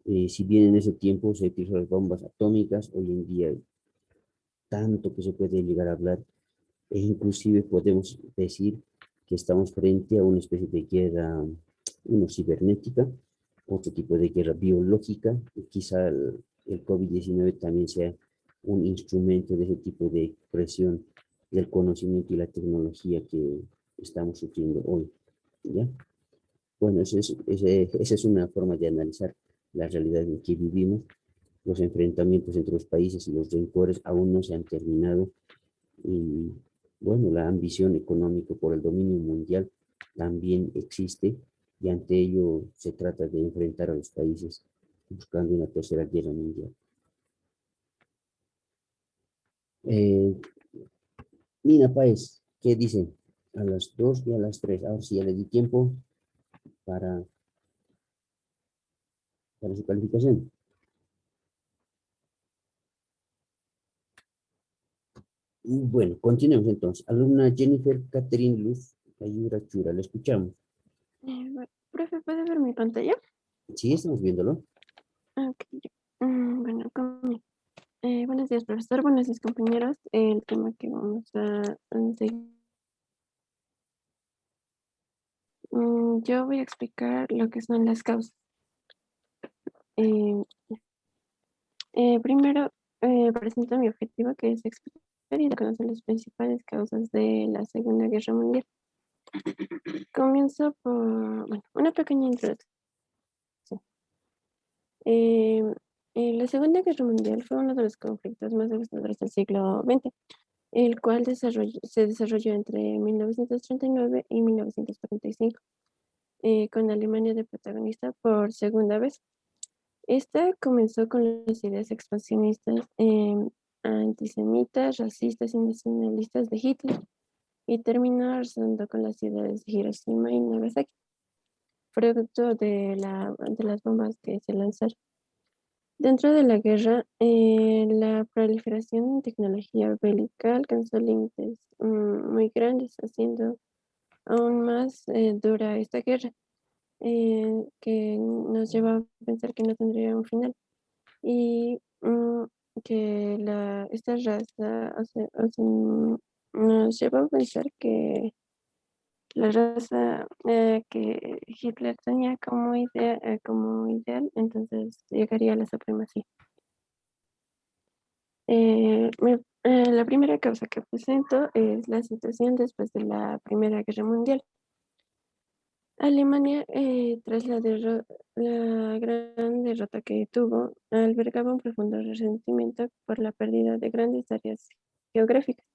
Si bien en ese tiempo se utilizó las bombas atómicas, hoy en día tanto que se puede llegar a hablar e inclusive podemos decir que estamos frente a una especie de guerra, uno cibernética, otro tipo de guerra biológica, y quizá el COVID-19 también sea un instrumento de ese tipo de expresión del conocimiento y la tecnología que estamos sufriendo hoy. ¿Ya? Bueno, esa es una forma de analizar la realidad en que vivimos. Los enfrentamientos entre los países y los rencores aún no se han terminado. Y bueno, la ambición económica por el dominio mundial también existe y ante ello se trata de enfrentar a los países buscando una tercera guerra mundial. Nina Páez, ¿qué dicen? A las 2 y a las 3. Ahora sí ya le di tiempo para, para su calificación. Y bueno, continuemos entonces. Alumna Jennifer Catherine Luz Ayura Chura, le escuchamos. Profe, ¿puede ver mi pantalla? Sí, estamos viéndolo. Ok. Bueno, buenos días, profesor. Buenos días, compañeros. El tema que vamos a seguir. Yo voy a explicar lo que son las causas. Eh, Primero, presento mi objetivo, que es explicar y conocer las principales causas de la Segunda Guerra Mundial. Comienzo por, bueno, una pequeña introducción. Eh, la Segunda Guerra Mundial fue uno de los conflictos más devastadores del siglo XX, el cual se desarrolló entre 1939 y 1945, con Alemania de protagonista por segunda vez. Esta comenzó con las ideas expansionistas, antisemitas, racistas y nacionalistas de Hitler, y terminó arrasando con las ciudades de Hiroshima y Nagasaki, producto de las bombas que se lanzaron. Dentro de la guerra, la proliferación en tecnología bélica alcanzó límites muy grandes, haciendo aún más dura esta guerra, que nos lleva a pensar que no tendría un final. Y que esta raza nos lleva a pensar que la raza que Hitler tenía como ideal, entonces llegaría a la supremacía. La primera causa que presento es la situación después de la Primera Guerra Mundial. Alemania, tras la gran derrota que tuvo, albergaba un profundo resentimiento por la pérdida de grandes áreas geográficas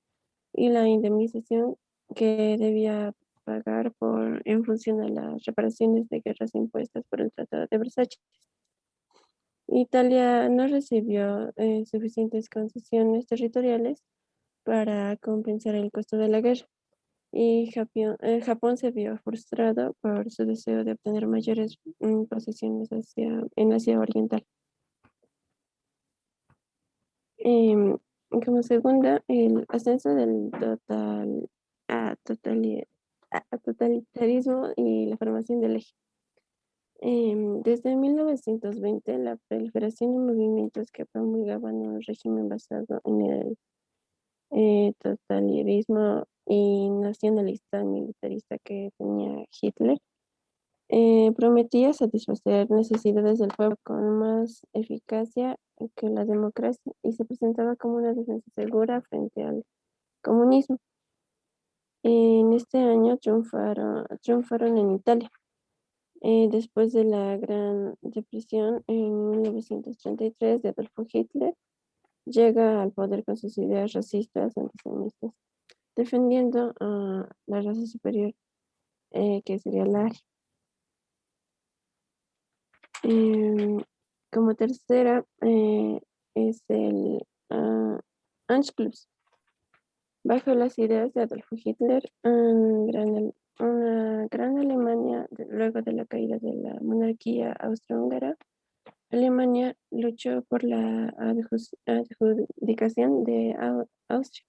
y la indemnización que debía pagar en función de las reparaciones de guerras impuestas por el Tratado de Versalles. Italia no recibió suficientes concesiones territoriales para compensar el costo de la guerra, y Japón se vio frustrado por su deseo de obtener mayores posesiones en Asia Oriental. Em, Como segunda, el ascenso del totalitarismo y la formación del eje. Desde 1920, la proliferación de movimientos que promulgaban un régimen basado en el totalitarismo y nacionalista militarista que tenía Hitler, prometía satisfacer necesidades del pueblo con más eficacia que la democracia y se presentaba como una defensa segura frente al comunismo. En este año triunfaron en Italia. Después de la Gran Depresión en 1933 de Adolfo Hitler, llega al poder con sus ideas racistas antisemitas, defendiendo a la raza superior, que sería la Aria. Como tercera es el Anschluss. Bajo las ideas de Adolfo Hitler, una gran Alemania, luego de la caída de la monarquía austrohúngara, Alemania luchó por la adjudicación de Austria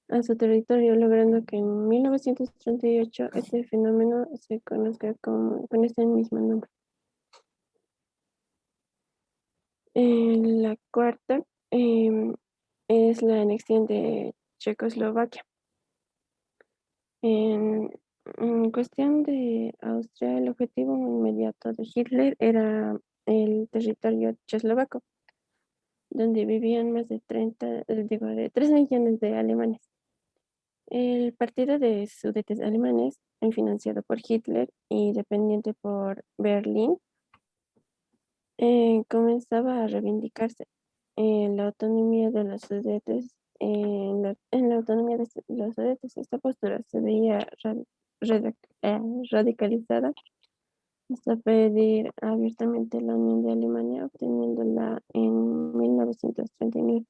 a su territorio, logrando que en 1938 este fenómeno se conozca con este mismo nombre. La cuarta es la anexión de Checoslovaquia. En cuestión de Austria, el objetivo inmediato de Hitler era el territorio checoslovaco, donde vivían más de 3 millones de alemanes. El partido de Sudetes alemanes, financiado por Hitler y dependiente por Berlín, comenzaba a reivindicarse en la autonomía de los Sudetes. En la autonomía de los Sudetes, esta postura se veía radicalizada hasta pedir abiertamente la unión de Alemania, obteniéndola en 1939.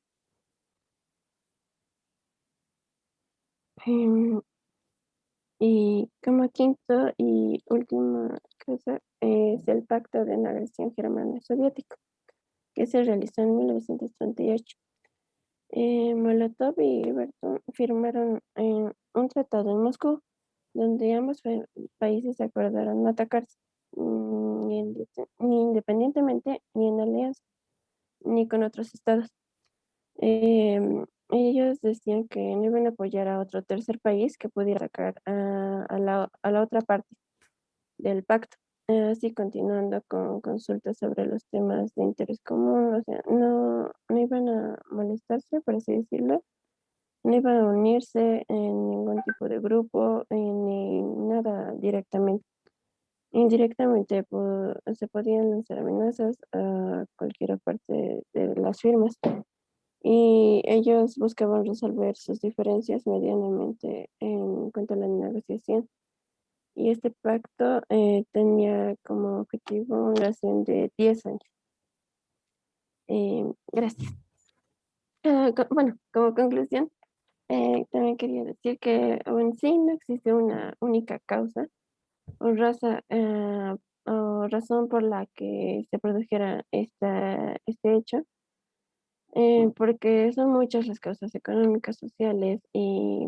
Y como quinto y última cosa es el Pacto de No Agresión Germano-Soviético, que se realizó en 1938. Molotov y Ribbentrop firmaron un tratado en Moscú, donde ambos países acordaron no atacarse, ni independientemente, ni en alianza, ni con otros estados. Ellos decían que no iban a apoyar a otro tercer país que pudiera atacar a la otra parte del pacto. Así continuando con consultas sobre los temas de interés común, o sea, no iban a molestarse, por así decirlo, no iban a unirse en ningún tipo de grupo, ni nada directamente. Indirectamente se podían lanzar amenazas a cualquier parte de las firmas y ellos buscaban resolver sus diferencias medianamente en cuanto a la negociación. Y este pacto tenía como objetivo una duración de 10 años. Gracias. Bueno, como conclusión, también quería decir que en sí no existe una única causa o o razón por la que se produjera este hecho, porque son muchas las causas económicas, sociales y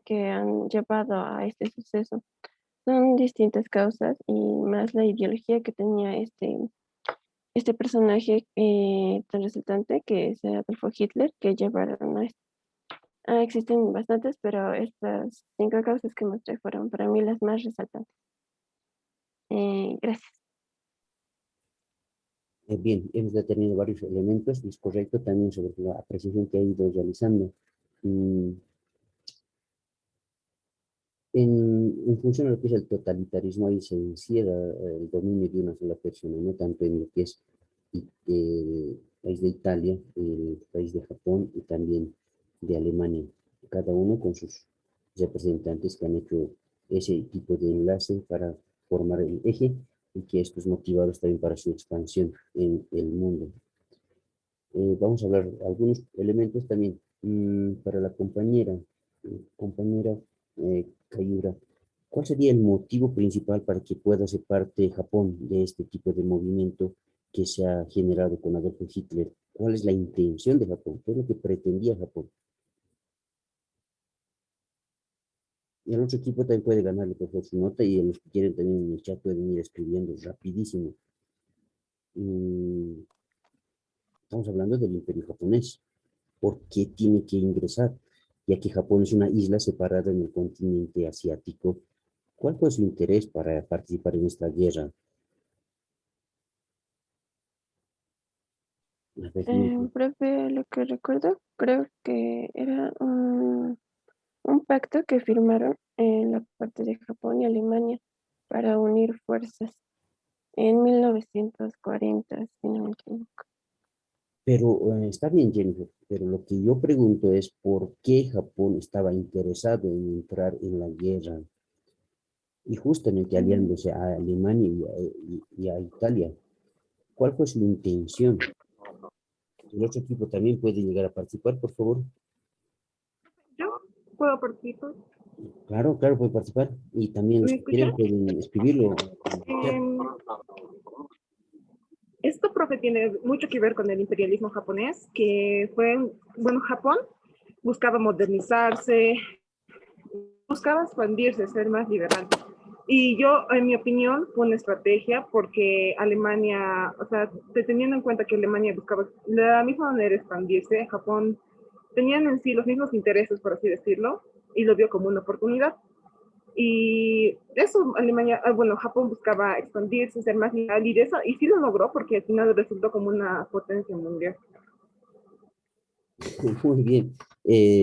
que han llevado a este suceso. Son distintas causas y más la ideología que tenía este personaje tan resultante que es Adolfo Hitler, que llevaron a esto. Existen bastantes, pero estas 5 causas que mostré fueron para mí las más resaltantes. Gracias. Bien, hemos determinado varios elementos y es correcto también sobre la apreciación que ha ido realizando. Mm, En función de lo que es el totalitarismo, ahí se encierra el dominio de una sola persona, no tanto en lo que es el país de Italia, el país de Japón y también de Alemania, cada uno con sus representantes que han hecho ese tipo de enlace para formar el eje y que estos motivados también para su expansión en el mundo. Vamos a hablar algunos elementos también para la compañera Kayura. ¿Cuál sería el motivo principal para que pueda ser parte de Japón de este tipo de movimiento que se ha generado con Adolfo Hitler? ¿Cuál es la intención de Japón? ¿Qué es lo que pretendía Japón? Y el otro equipo también puede ganarle por favor su nota y los que quieren también en el chat pueden ir escribiendo rapidísimo. Estamos hablando del Imperio japonés. ¿Por qué tiene que ingresar? Ya que Japón es una isla separada en el continente asiático. ¿Cuál fue su interés para participar en esta guerra? A ver, Profe, lo que recuerdo, creo que era un un pacto que firmaron en la parte de Japón y Alemania para unir fuerzas en 1940, si no me equivoco. Pero está bien, Jennifer, pero lo que yo pregunto es por qué Japón estaba interesado en entrar en la guerra y justamente aliándose a Alemania y a Italia. ¿Cuál fue su intención? El otro equipo también puede llegar a participar, por favor. ¿Yo puedo participar? Claro, claro, puede participar. Y también los ¿Me que quieren escuchan? pueden escribirlo en el chat. Esto, profe, tiene mucho que ver con el imperialismo japonés, que fue, bueno, Japón buscaba modernizarse, buscaba expandirse, ser más liberal. Y yo, en mi opinión, fue una estrategia porque Alemania, o sea, teniendo en cuenta que Alemania buscaba de la misma manera expandirse, Japón tenían en sí los mismos intereses, por así decirlo, y lo vio como una oportunidad. Y eso, Alemania, bueno, Japón buscaba expandirse, ser más liberal y de eso, y sí lo logró porque al final resultó como una potencia mundial. Muy bien.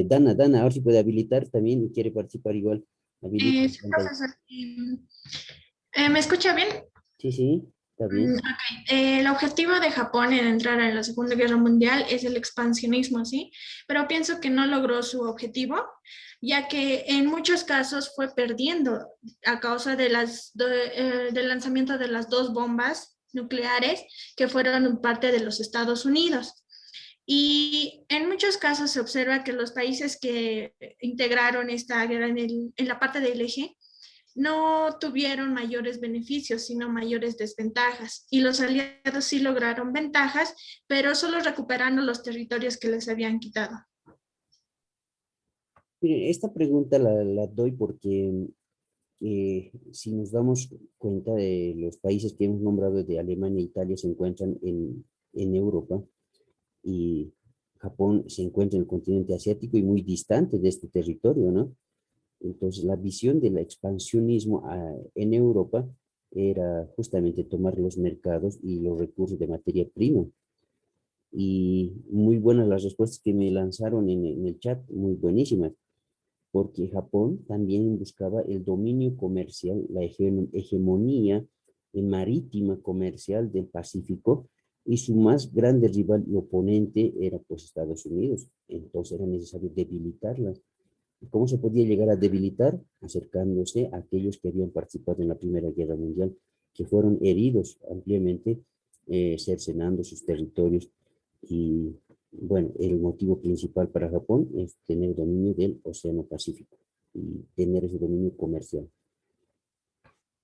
Dana, ahora sí puede habilitar también y quiere participar igual. Habilita Sí, la pantalla. profesor. ¿Me escucha bien? Sí, está bien. Ok. El objetivo de Japón en entrar en la Segunda Guerra Mundial es el expansionismo, ¿sí? Pero pienso que no logró su objetivo, ya que en muchos casos fue perdiendo a causa de del lanzamiento de las dos bombas nucleares que fueron parte de los Estados Unidos. Y en muchos casos se observa que los países que integraron esta guerra en la parte del eje no tuvieron mayores beneficios, sino mayores desventajas. Y los aliados sí lograron ventajas, pero solo recuperando los territorios que les habían quitado. Mire, esta pregunta la doy porque si nos damos cuenta de los países que hemos nombrado de Alemania e Italia se encuentran en Europa y Japón se encuentra en el continente asiático y muy distante de este territorio, ¿no? Entonces, la visión del expansionismo en Europa era justamente tomar los mercados y los recursos de materia prima. Y muy buenas las respuestas que me lanzaron en el chat, muy buenísimas, porque Japón también buscaba el dominio comercial, la hegemonía marítima comercial del Pacífico, y su más grande rival y oponente era pues Estados Unidos. Entonces era necesario debilitarlas. ¿Cómo se podía llegar a debilitar? Acercándose a aquellos que habían participado en la Primera Guerra Mundial, que fueron heridos ampliamente, cercenando sus territorios. Y bueno, el motivo principal para Japón es tener dominio del Océano Pacífico y tener ese dominio comercial.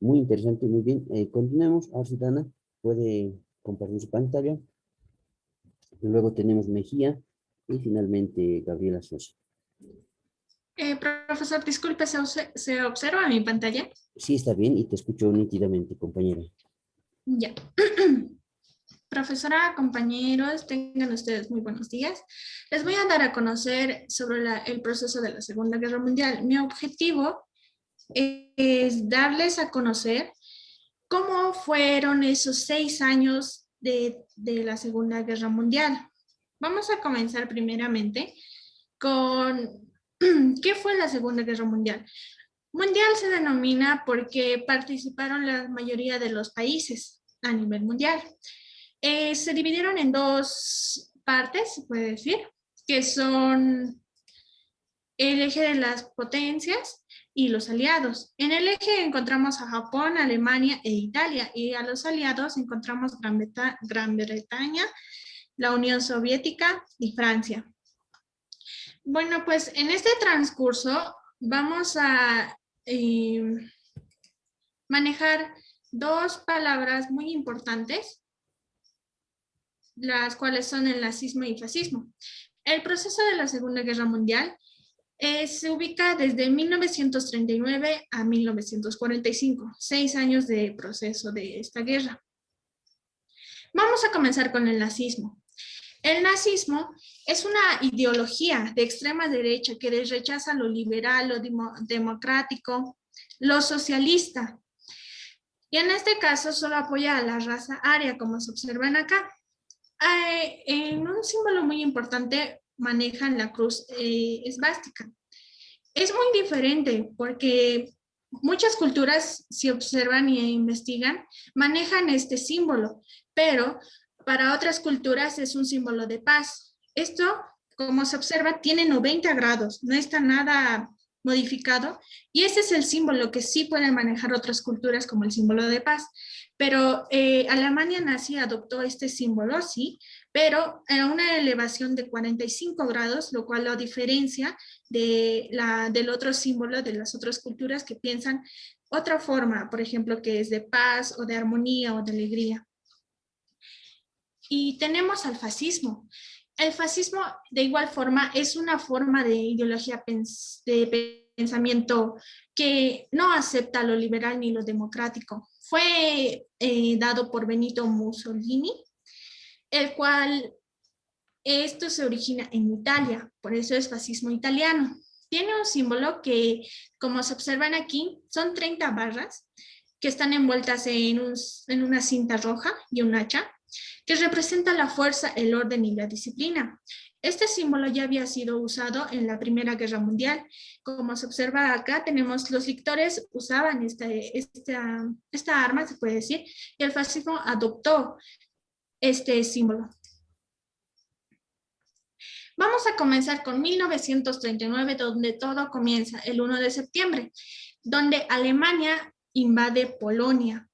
Muy interesante, muy bien. Continuamos. Ahora sí, Dana puede compartir su pantalla. Luego tenemos Mejía y finalmente Gabriela Sosa. Profesor, disculpe, ¿se observa mi pantalla? Sí, está bien y te escucho nítidamente, compañera. Ya. Profesora, compañeros, tengan ustedes muy buenos días. Les voy a dar a conocer sobre el proceso de la Segunda Guerra Mundial. Mi objetivo es darles a conocer cómo fueron esos 6 años de la Segunda Guerra Mundial. Vamos a comenzar primeramente con ¿qué fue la Segunda Guerra Mundial? Mundial se denomina porque participaron la mayoría de los países a nivel mundial. Se dividieron en dos partes, se puede decir, que son el eje de las potencias y los aliados. En el eje encontramos a Japón, Alemania e Italia, y a los aliados encontramos Gran Bretaña, la Unión Soviética y Francia. Bueno, pues en este transcurso vamos a manejar dos palabras muy importantes, las cuales son el nazismo y fascismo. El proceso de la Segunda Guerra Mundial se ubica desde 1939 a 1945, 6 años de proceso de esta guerra. Vamos a comenzar con el nazismo. El nazismo es una ideología de extrema derecha que rechaza lo liberal, lo democrático, lo socialista. Y en este caso solo apoya a la raza aria, como se observan acá. En un símbolo muy importante manejan la cruz esvástica. es muy diferente porque muchas culturas, si observan e investigan, manejan este símbolo, pero para otras culturas es un símbolo de paz. Esto, como se observa, tiene 90 grados, no está nada modificado, y ese es el símbolo que sí pueden manejar otras culturas como el símbolo de paz. Pero Alemania nazi adoptó este símbolo, sí, pero a una elevación de 45 grados, lo cual lo diferencia del otro símbolo de las otras culturas que piensan otra forma, por ejemplo, que es de paz o de armonía o de alegría. Y tenemos al fascismo. El fascismo, de igual forma, es una forma de ideología de pensamiento que no acepta lo liberal ni lo democrático. Fue dado por Benito Mussolini, el cual esto se origina en Italia, por eso es fascismo italiano. Tiene un símbolo que, como se observan aquí, son 30 barras que están envueltas en una cinta roja y un hacha, que representa la fuerza, el orden y la disciplina. Este símbolo ya había sido usado en la Primera Guerra Mundial. Como se observa acá, tenemos los lictores usaban esta arma, se puede decir, y el fascismo adoptó este símbolo. Vamos a comenzar con 1939, donde todo comienza el 1 de septiembre, donde Alemania invade Polonia.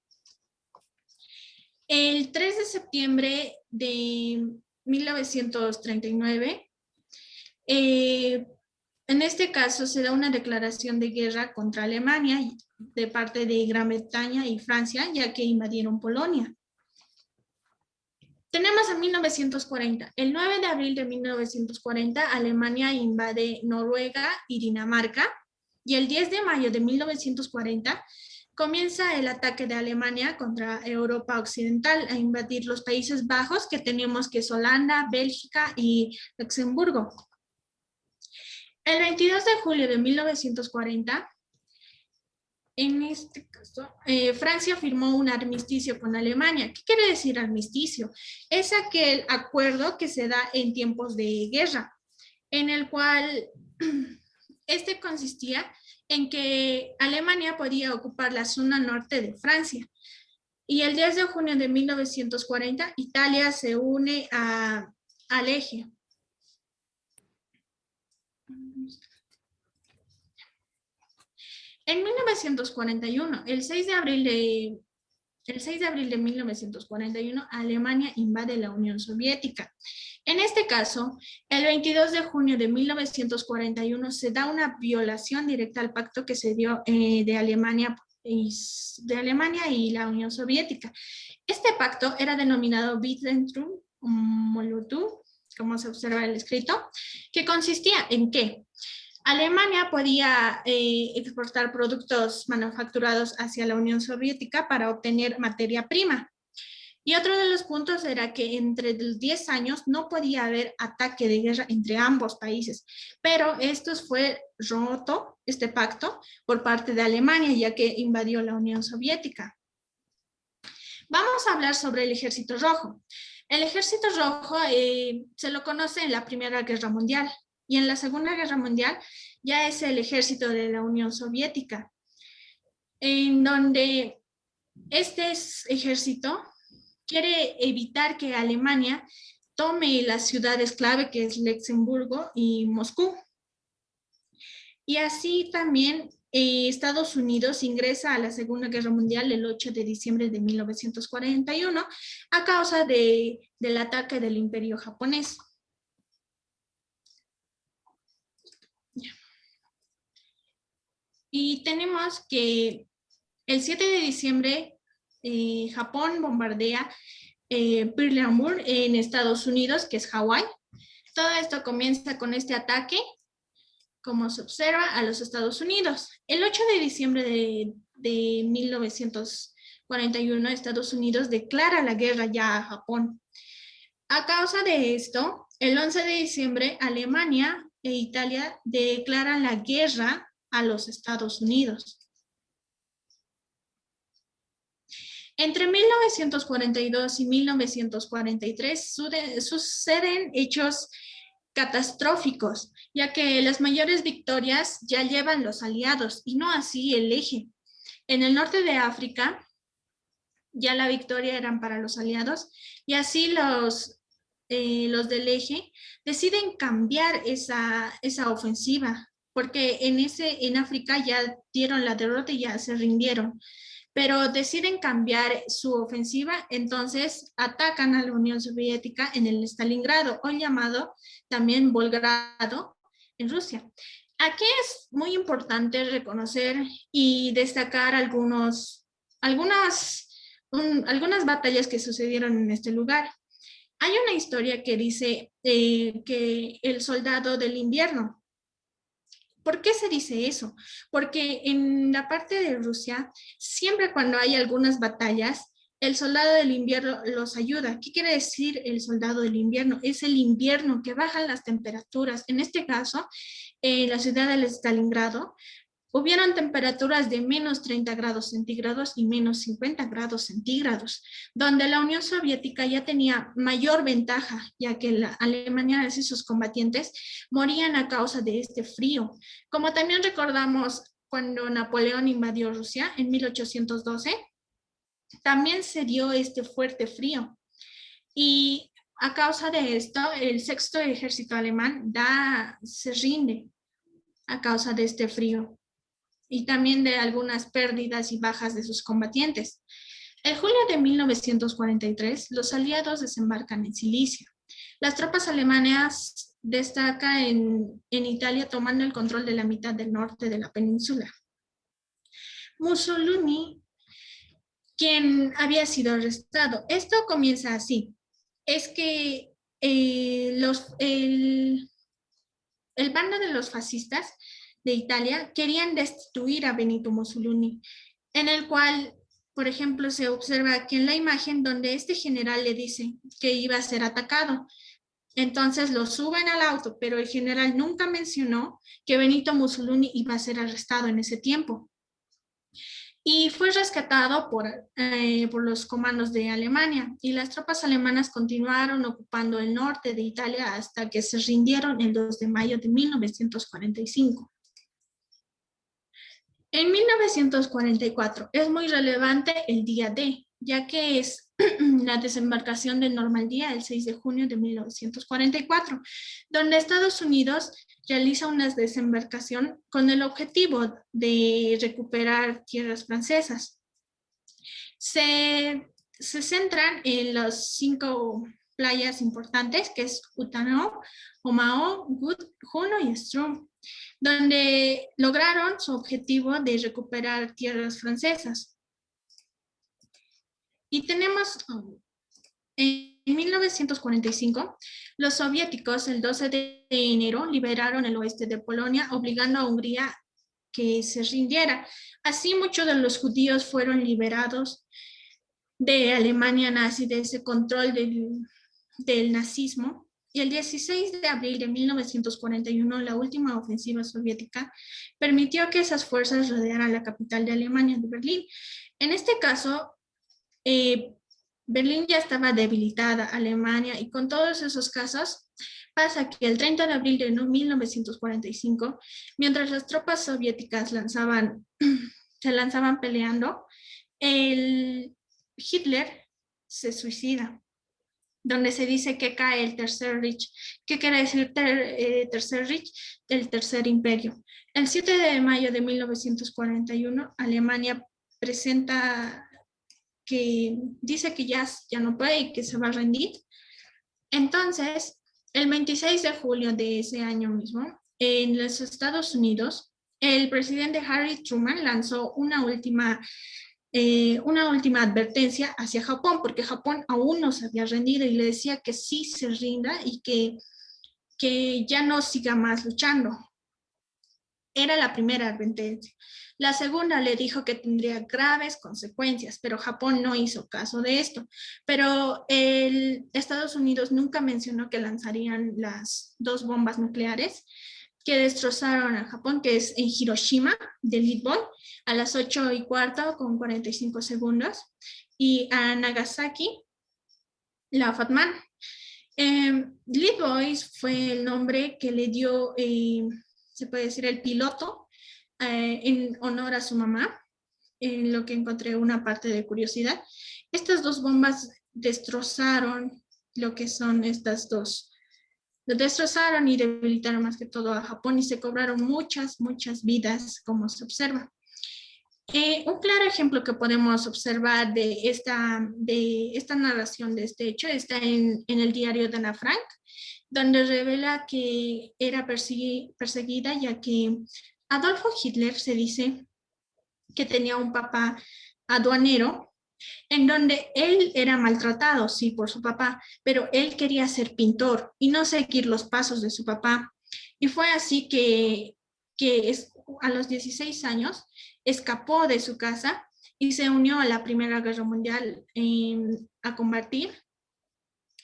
El 3 de septiembre de 1939, en este caso se da una declaración de guerra contra Alemania de parte de Gran Bretaña y Francia, ya que invadieron Polonia. Tenemos en 1940. El 9 de abril de 1940, Alemania invade Noruega y Dinamarca. Y el 10 de mayo de 1940, comienza el ataque de Alemania contra Europa Occidental a invadir los Países Bajos, que tenemos que es Holanda, Bélgica y Luxemburgo. El 22 de julio de 1940, en este caso, Francia firmó un armisticio con Alemania. ¿Qué quiere decir armisticio? Es aquel acuerdo que se da en tiempos de guerra, en el cual este consistía en que Alemania podía ocupar la zona norte de Francia. Y el 10 de junio de 1940, Italia se une al eje. En 1941, el 6 de abril de 1941, Alemania invade la Unión Soviética. En este caso, el 22 de junio de 1941 se da una violación directa al pacto que se dio de Alemania y la Unión Soviética. Este pacto era denominado Ribbentrop-Molotov, como se observa en el escrito, que consistía en que Alemania podía exportar productos manufacturados hacia la Unión Soviética para obtener materia prima. Y otro de los puntos era que entre los 10 años no podía haber ataque de guerra entre ambos países, pero esto fue roto, este pacto, por parte de Alemania, ya que invadió la Unión Soviética. Vamos a hablar sobre el Ejército Rojo. El Ejército Rojo se lo conoce en la Primera Guerra Mundial, y en la Segunda Guerra Mundial ya es el ejército de la Unión Soviética, en donde este ejército quiere evitar que Alemania tome las ciudades clave, que es Luxemburgo y Moscú. Y así también Estados Unidos ingresa a la Segunda Guerra Mundial el 8 de diciembre de 1941 a causa del ataque del Imperio japonés. Y tenemos que el 7 de diciembre Japón bombardea Pearl Harbor en Estados Unidos, que es Hawái. Todo esto comienza con este ataque, como se observa, a los Estados Unidos. El 8 de diciembre de 1941, Estados Unidos declara la guerra ya a Japón. A causa de esto, el 11 de diciembre, Alemania e Italia declaran la guerra a los Estados Unidos. Entre 1942 y 1943 suceden hechos catastróficos, ya que las mayores victorias ya llevan los aliados y no así el eje. En el norte de África, ya la victoria eran para los aliados y así los del eje deciden cambiar esa ofensiva, porque en África ya dieron la derrota y ya se rindieron, pero deciden cambiar su ofensiva, entonces atacan a la Unión Soviética en el Stalingrado, hoy llamado también Volgogrado, en Rusia. Aquí es muy importante reconocer y destacar algunas batallas que sucedieron en este lugar. Hay una historia que dice que el soldado del invierno. ¿Por qué se dice eso? Porque en la parte de Rusia, siempre cuando hay algunas batallas, el soldado del invierno los ayuda. ¿Qué quiere decir el soldado del invierno? Es el invierno que bajan las temperaturas. En este caso, en la ciudad de Stalingrado, hubieron temperaturas de menos 30 grados centígrados y menos 50 grados centígrados, donde la Unión Soviética ya tenía mayor ventaja, ya que la Alemania y sus combatientes morían a causa de este frío. Como también recordamos cuando Napoleón invadió Rusia en 1812, también se dio este fuerte frío. Y a causa de esto, el sexto ejército alemán se rinde a causa de este frío y también de algunas pérdidas y bajas de sus combatientes. En julio de 1943, los aliados desembarcan en Sicilia. Las tropas alemanas destacan en Italia tomando el control de la mitad del norte de la península. Mussolini, quien había sido arrestado. Esto comienza así. Es que el bando de los fascistas de Italia querían destituir a Benito Mussolini, en el cual, por ejemplo, se observa que en la imagen donde este general le dice que iba a ser atacado, entonces lo suben al auto, pero el general nunca mencionó que Benito Mussolini iba a ser arrestado en ese tiempo. Y fue rescatado por los comandos de Alemania, y las tropas alemanas continuaron ocupando el norte de Italia hasta que se rindieron el 2 de mayo de 1945. En 1944 es muy relevante el día D, ya que es la desembarcación de Normandía el 6 de junio de 1944, donde Estados Unidos realiza una desembarcación con el objetivo de recuperar tierras francesas. Se centran en las 5 playas importantes, que es Utanao, Omao, Juno y Strum, donde lograron su objetivo de recuperar tierras francesas. Y tenemos, en 1945, los soviéticos el 12 de enero liberaron el oeste de Polonia, obligando a Hungría que se rindiera. Así muchos de los judíos fueron liberados de Alemania nazi, de ese control del nazismo. Y el 16 de abril de 1941, la última ofensiva soviética permitió que esas fuerzas rodearan la capital de Alemania, de Berlín. En este caso, Berlín ya estaba debilitada, Alemania, y con todos esos casos, pasa que el 30 de abril de 1945, mientras las tropas soviéticas se lanzaban peleando, Hitler se suicida, donde se dice que cae el Tercer Reich. ¿Qué quiere decir Tercer Reich? El Tercer Imperio. El 7 de mayo de 1941, Alemania presenta que dice que ya no puede y que se va a rendir. Entonces, el 26 de julio de ese año mismo, en los Estados Unidos, el presidente Harry Truman lanzó una última advertencia hacia Japón, porque Japón aún no se había rendido, y le decía que sí se rinda y que ya no siga más luchando. Era la primera advertencia. La segunda le dijo que tendría graves consecuencias, pero Japón no hizo caso de esto. Pero Estados Unidos nunca mencionó que lanzarían las 2 bombas nucleares que destrozaron a Japón, que es en Hiroshima, de Litbol, a las 8:15 con 45 segundos, y a Nagasaki, la Fatman. Lead Voice fue el nombre que le dio, se puede decir, el piloto en honor a su mamá, en lo que encontré una parte de curiosidad. Estas dos bombas destrozaron lo que son estas dos. Lo destrozaron y debilitaron más que todo a Japón y se cobraron muchas vidas, como se observa. Un claro ejemplo que podemos observar de esta narración de este hecho está en el diario de Ana Frank, donde revela que era perseguida ya que Adolfo Hitler se dice que tenía un papá aduanero en donde él era maltratado, sí, por su papá, pero él quería ser pintor y no seguir los pasos de su papá. Y fue así que a los 16 años escapó de su casa y se unió a la Primera Guerra Mundial a combatir.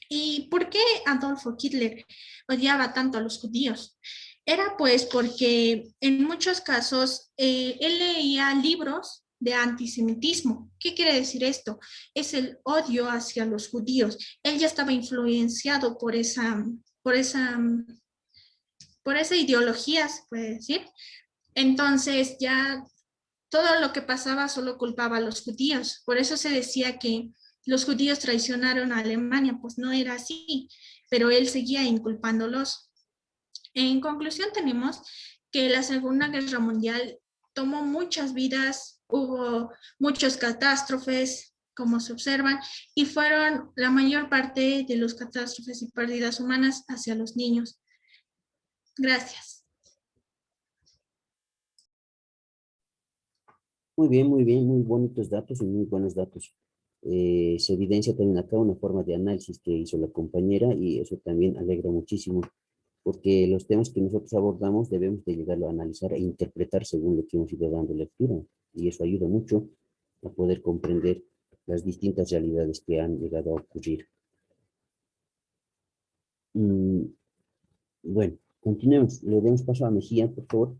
¿Y por qué Adolfo Hitler odiaba tanto a los judíos? Era pues porque en muchos casos él leía libros de antisemitismo. ¿Qué quiere decir esto? Es el odio hacia los judíos. Él ya estaba influenciado por esa ideología, se puede decir. Entonces ya todo lo que pasaba solo culpaba a los judíos. Por eso se decía que los judíos traicionaron a Alemania, pues no era así, pero él seguía inculpándolos. En conclusión tenemos que la Segunda Guerra Mundial tomó muchas vidas, hubo muchas catástrofes, como se observan, y fueron la mayor parte de los catástrofes y pérdidas humanas hacia los niños. Gracias. Muy bien, muy bonitos datos y muy buenos datos. Se evidencia también acá una forma de análisis que hizo la compañera y eso también alegra muchísimo, porque los temas que nosotros abordamos debemos de llegarlo a analizar e interpretar según lo que hemos ido dando lectura, y eso ayuda mucho a poder comprender las distintas realidades que han llegado a ocurrir. Bueno, continuemos. Le demos paso a Mejía, por favor.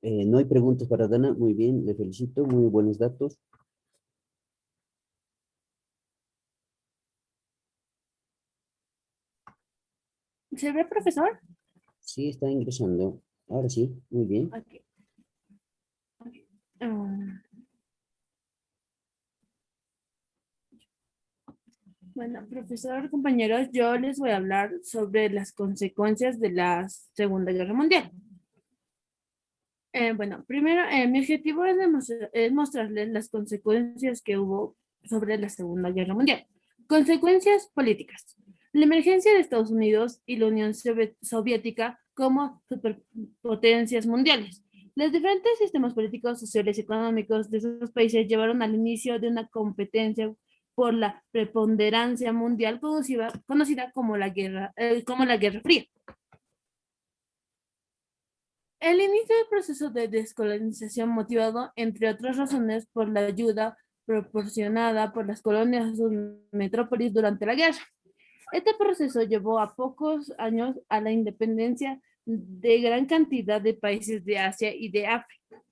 No hay preguntas para Dana. Muy bien, le felicito. Muy buenos datos. ¿Se ve, profesor? Sí, está ingresando. Ahora sí, muy bien. Okay. Bueno, profesor, compañeros, yo les voy a hablar sobre las consecuencias de la Segunda Guerra Mundial. Bueno, primero, mi objetivo es mostrarles las consecuencias que hubo sobre la Segunda Guerra Mundial. Consecuencias políticas. La emergencia de Estados Unidos y la Unión Soviética como superpotencias mundiales. Los diferentes sistemas políticos, sociales y económicos de esos países llevaron al inicio de una competencia por la preponderancia mundial conocida como la Guerra Fría. El inicio del proceso de descolonización motivado, entre otras razones, por la ayuda proporcionada por las colonias a sus metrópolis durante la guerra. Este proceso llevó a pocos años a la independencia de gran cantidad de países de Asia y de África.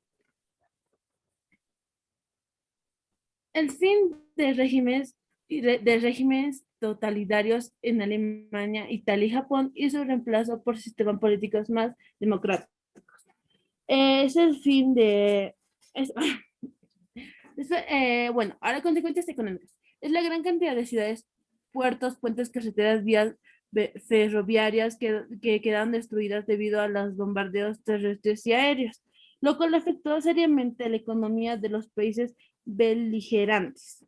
El fin de regímenes totalitarios en Alemania, Italia y Japón y su reemplazo por sistemas políticos más democráticos. Es el fin de... bueno, ahora consecuencias económicas. Es la gran cantidad de ciudades, puertos, puentes, carreteras, vías ferroviarias que quedan destruidas debido a los bombardeos terrestres y aéreos, lo cual afectó seriamente la economía de los países beligerantes.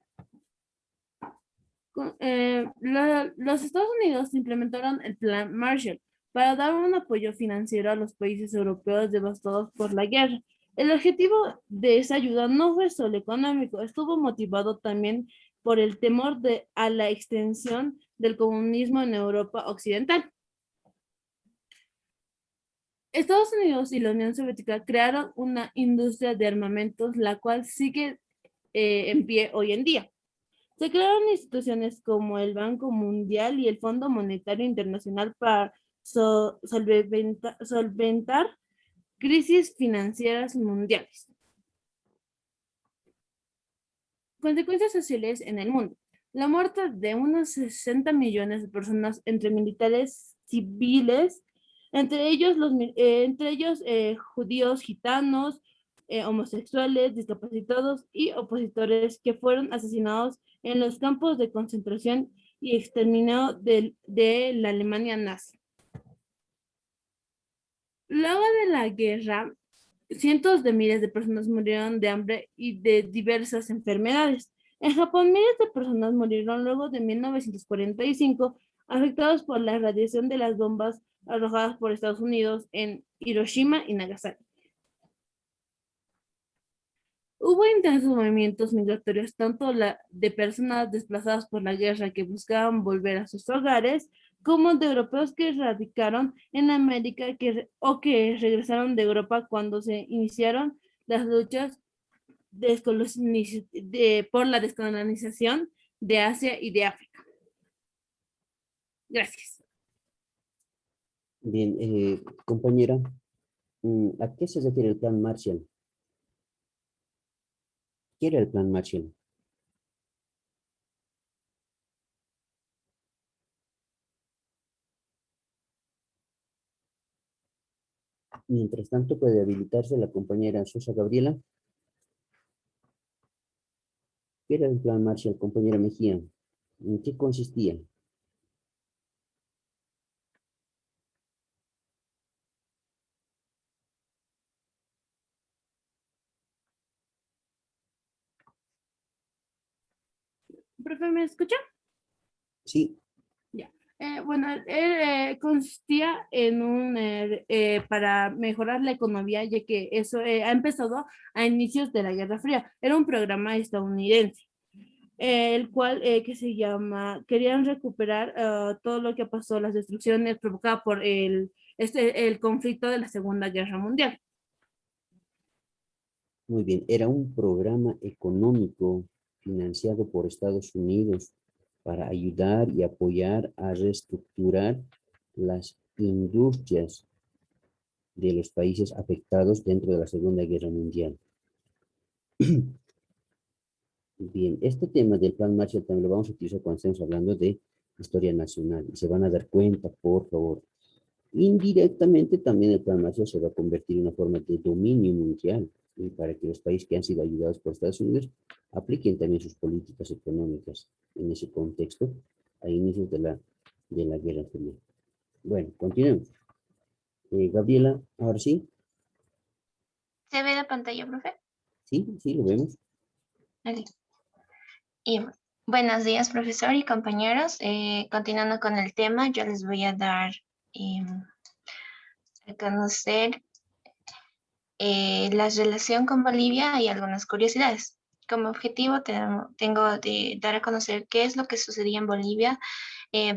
Los Estados Unidos implementaron el Plan Marshall para dar un apoyo financiero a los países europeos devastados por la guerra. El objetivo de esa ayuda no fue solo económico, estuvo motivado también por el temor a la extensión del comunismo en Europa Occidental. Estados Unidos y la Unión Soviética crearon una industria de armamentos, la cual sigue en pie hoy en día. Se crearon instituciones como el Banco Mundial y el Fondo Monetario Internacional para solventar crisis financieras mundiales. Consecuencias sociales en el mundo. La muerte de unos 60 millones de personas entre militares civiles, entre ellos judíos, gitanos, homosexuales, discapacitados y opositores que fueron asesinados en los campos de concentración y exterminio de la Alemania nazi. Luego de la guerra, cientos de miles de personas murieron de hambre y de diversas enfermedades. En Japón, miles de personas murieron luego de 1945, afectados por la radiación de las bombas arrojadas por Estados Unidos en Hiroshima y Nagasaki. Hubo intensos movimientos migratorios, tanto de personas desplazadas por la guerra que buscaban volver a sus hogares, como de europeos que radicaron en América o que regresaron de Europa cuando se iniciaron las luchas por la descolonización de Asia y de África. Gracias. Bien, compañera, ¿a qué se refiere el Plan Marshall? ¿Qué era el Plan Marshall? Mientras tanto, puede habilitarse la compañera Sosa Gabriela. ¿Qué era el Plan Marshall, compañera Mejía? ¿En qué consistía? ¿Profe, me escucha? Sí. Ya. Bueno, consistía en para mejorar la economía, ya que eso ha empezado a inicios de la Guerra Fría. Era un programa estadounidense, el cual que se llama, querían recuperar todo lo que pasó, las destrucciones provocadas por el conflicto de la Segunda Guerra Mundial. Muy bien, era un programa económico financiado por Estados Unidos para ayudar y apoyar a reestructurar las industrias de los países afectados dentro de la Segunda Guerra Mundial. Bien, este tema del Plan Marshall también lo vamos a utilizar cuando estemos hablando de historia nacional y se van a dar cuenta, por favor. Indirectamente también el Plan Marshall se va a convertir en una forma de dominio mundial y para que los países que han sido ayudados por Estados Unidos apliquen también sus políticas económicas en ese contexto a inicios de la Guerra Fría. Bueno, continuemos. Gabriela, ahora sí. ¿Se ve la pantalla, profe? Sí, sí, lo vemos. Okay. Y buenos días, profesor y compañeros. Continuando con el tema, yo les voy a dar a conocer la relación con Bolivia y algunas curiosidades. Como objetivo tengo de dar a conocer qué es lo que sucedía en Bolivia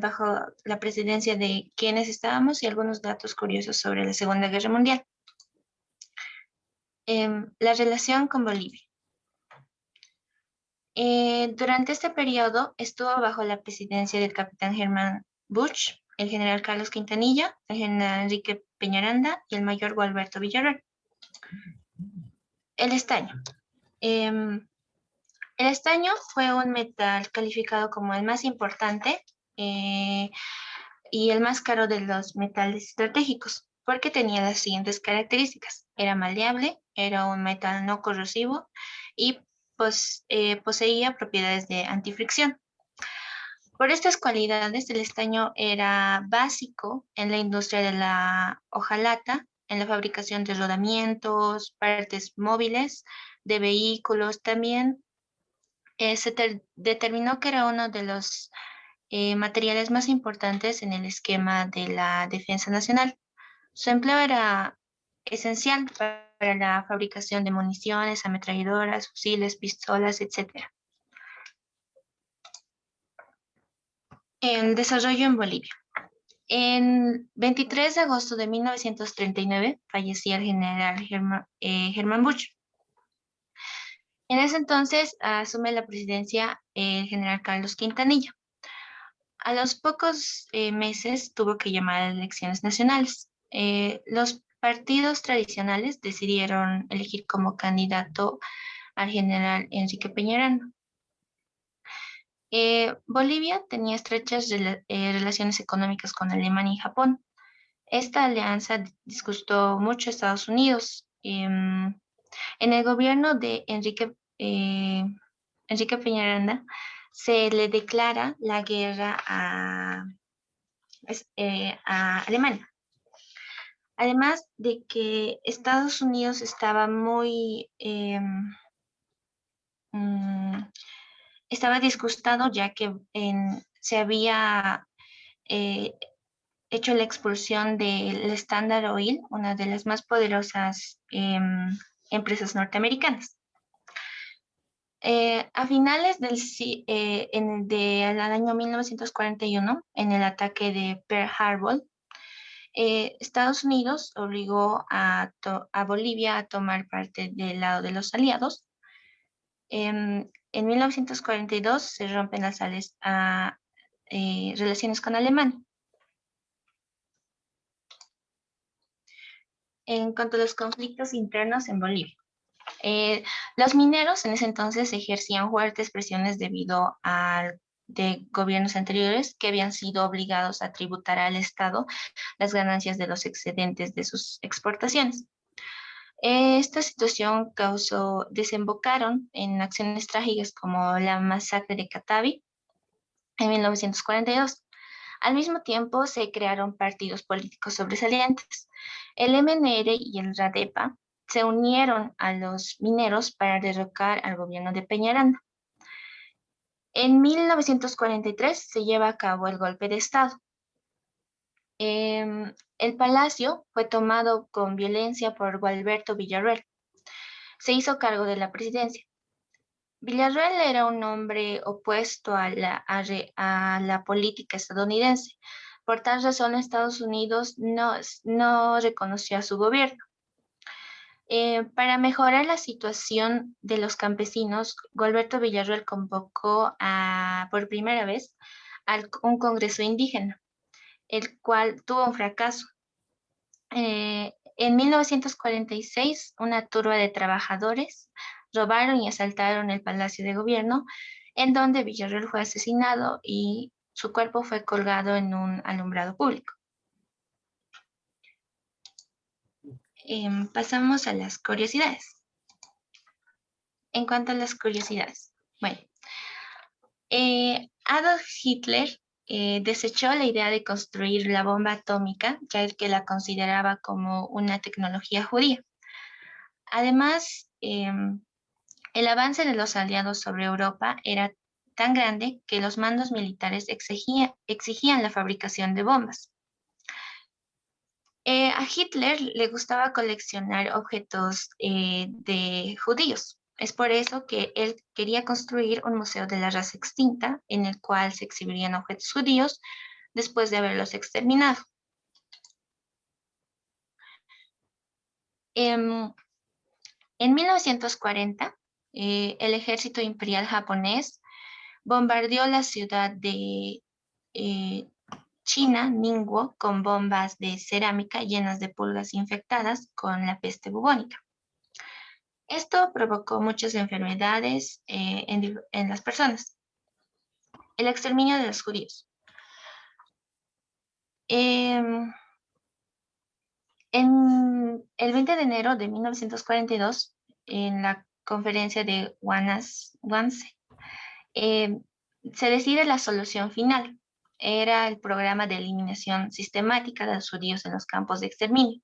bajo la presidencia de quienes estábamos y algunos datos curiosos sobre la Segunda Guerra Mundial. La relación con Bolivia. Durante este periodo estuvo bajo la presidencia del capitán Germán Busch, el general Carlos Quintanilla, el general Enrique Peñaranda y el mayor Gualberto Villarreal. El estaño. El estaño fue un metal calificado como el más importante y el más caro de los metales estratégicos, porque tenía las siguientes características. Era maleable, era un metal no corrosivo y poseía propiedades de antifricción. Por estas cualidades, el estaño era básico en la industria de la hojalata, en la fabricación de rodamientos, partes móviles, de vehículos. También se determinó que era uno de los materiales más importantes en el esquema de la defensa nacional. Su empleo era esencial para la fabricación de municiones, ametralladoras, fusiles, pistolas, etc. El desarrollo en Bolivia. En 23 de agosto de 1939 fallecía el general Germán Busch. En ese entonces asume la presidencia el general Carlos Quintanilla. A los pocos meses tuvo que llamar a elecciones nacionales. Los partidos tradicionales decidieron elegir como candidato al general Enrique Peñaranda, Bolivia tenía estrechas relaciones económicas con Alemania y Japón. Esta alianza disgustó mucho a Estados Unidos. En el gobierno de Enrique Peñaranda se le declara la guerra a Alemania. Además de que Estados Unidos estaba estaba disgustado ya que se había hecho la expulsión del Standard Oil, una de las más poderosas empresas norteamericanas. A finales del año 1941, en el ataque de Pearl Harbor, Estados Unidos obligó a Bolivia a tomar parte del lado de los aliados. En 1942 se rompen las relaciones con Alemania. En cuanto a los conflictos internos en Bolivia, los mineros en ese entonces ejercían fuertes presiones debido de gobiernos anteriores que habían sido obligados a tributar al Estado las ganancias de los excedentes de sus exportaciones. Esta situación desembocaron en acciones trágicas como la masacre de Catavi en 1942. Al mismo tiempo se crearon partidos políticos sobresalientes. El MNR y el RADEPA se unieron a los mineros para derrocar al gobierno de Peñaranda. En 1943 se lleva a cabo el golpe de Estado. El palacio fue tomado con violencia por Gualberto Villarroel. Se hizo cargo de la presidencia. Villarroel era un hombre opuesto a la política estadounidense. Por tal razón, Estados Unidos no reconoció a su gobierno. Para mejorar la situación de los campesinos, Gualberto Villarroel convocó por primera vez a un congreso indígena, el cual tuvo un fracaso. En 1946, una turba de trabajadores robaron y asaltaron el Palacio de Gobierno, en donde Villarroel fue asesinado y su cuerpo fue colgado en un alumbrado público. Pasamos a las curiosidades. En cuanto a las curiosidades, bueno, Adolf Hitler desechó la idea de construir la bomba atómica, ya que la consideraba como una tecnología judía. Además, el avance de los aliados sobre Europa era tan grande que los mandos militares exigían la fabricación de bombas. A Hitler le gustaba coleccionar objetos de judíos. Es por eso que él quería construir un museo de la raza extinta en el cual se exhibirían objetos judíos después de haberlos exterminado. En 1940, el ejército imperial japonés bombardeó la ciudad de China, Ningbo, con bombas de cerámica llenas de pulgas infectadas con la peste bubónica. Esto provocó muchas enfermedades en las personas. El exterminio de los judíos. En el 20 de enero de 1942, en la conferencia de Wannsee, se decide la solución final. Era el programa de eliminación sistemática de los judíos en los campos de exterminio.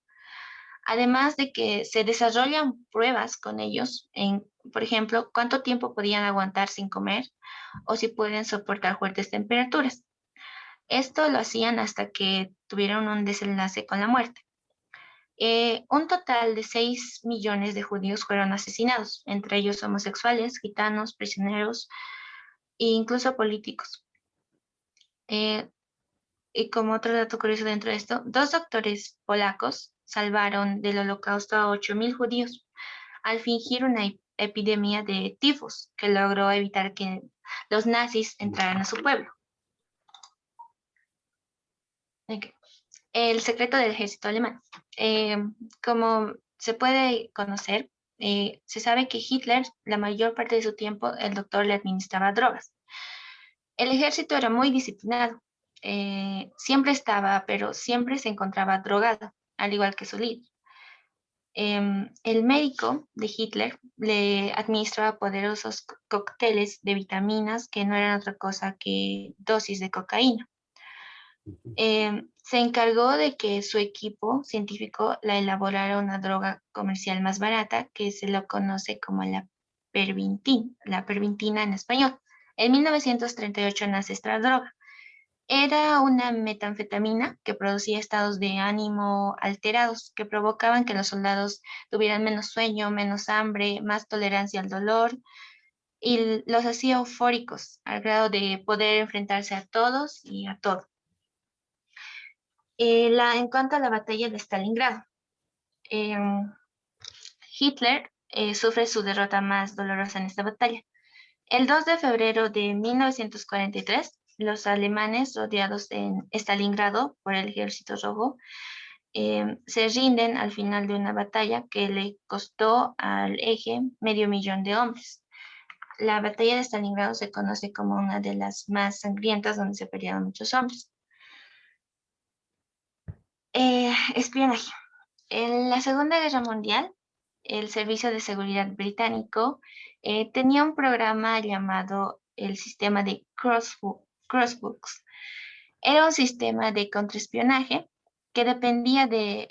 Además de que se desarrollan pruebas con ellos por ejemplo, cuánto tiempo podían aguantar sin comer o si pueden soportar fuertes temperaturas. Esto lo hacían hasta que tuvieron un desenlace con la muerte. Un total de 6 millones de judíos fueron asesinados, entre ellos homosexuales, gitanos, prisioneros e incluso políticos. Y como otro dato curioso dentro de esto, 2 doctores polacos salvaron del holocausto a 8.000 judíos al fingir una epidemia de tifus que logró evitar que los nazis entraran a su pueblo. Okay. El secreto del ejército alemán. Como se puede conocer, se sabe que Hitler, la mayor parte de su tiempo, el doctor le administraba drogas. El ejército era muy disciplinado. Siempre estaba, pero siempre se encontraba drogado, al igual que su líder. El médico de Hitler le administraba poderosos cócteles de vitaminas que no eran otra cosa que dosis de cocaína. Se encargó de que su equipo científico la elaborara una droga comercial más barata que se lo conoce como la pervintina en español. En 1938 nace esta droga. Era una metanfetamina que producía estados de ánimo alterados que provocaban que los soldados tuvieran menos sueño, menos hambre, más tolerancia al dolor y los hacía eufóricos al grado de poder enfrentarse a todos y a todo. En cuanto a la batalla de Stalingrado, Hitler sufre su derrota más dolorosa en esta batalla. El 2 de febrero de 1943, los alemanes rodeados en Stalingrado por el Ejército Rojo se rinden al final de una batalla que le costó al eje 500.000 de hombres. La batalla de Stalingrado se conoce como una de las más sangrientas donde se pelearon muchos hombres. Espionaje. En la Segunda Guerra Mundial, el Servicio de Seguridad británico tenía un programa llamado el sistema de Crossbooks. Era un sistema de contraespionaje que dependía de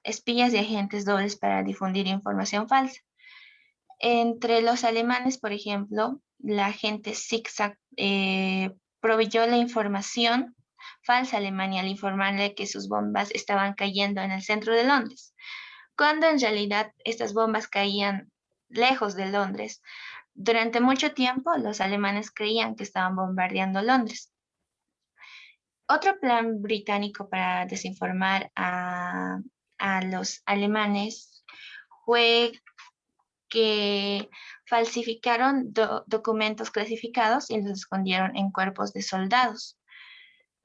espías y agentes dobles para difundir información falsa. Entre los alemanes, por ejemplo, la agente Zigzag proveyó la información falsa a Alemania al informarle que sus bombas estaban cayendo en el centro de Londres, cuando en realidad estas bombas caían lejos de Londres. Durante mucho tiempo los alemanes creían que estaban bombardeando Londres. Otro plan británico para desinformar a los alemanes fue que falsificaron documentos clasificados y los escondieron en cuerpos de soldados.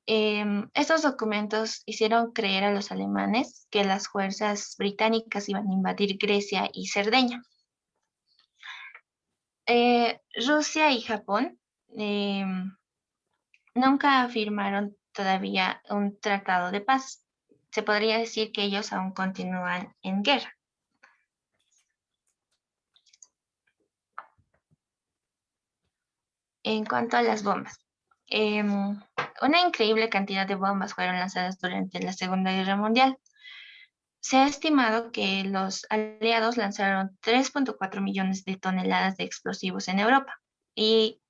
Estos documentos hicieron creer a los alemanes que las fuerzas británicas iban a invadir Grecia y Cerdeña. Rusia y Japón nunca firmaron todavía un tratado de paz. Se podría decir que ellos aún continúan en guerra. En cuanto a las bombas, una increíble cantidad de bombas fueron lanzadas durante la Segunda Guerra Mundial. Se ha estimado que los aliados lanzaron 3.4 millones de toneladas de explosivos en Europa y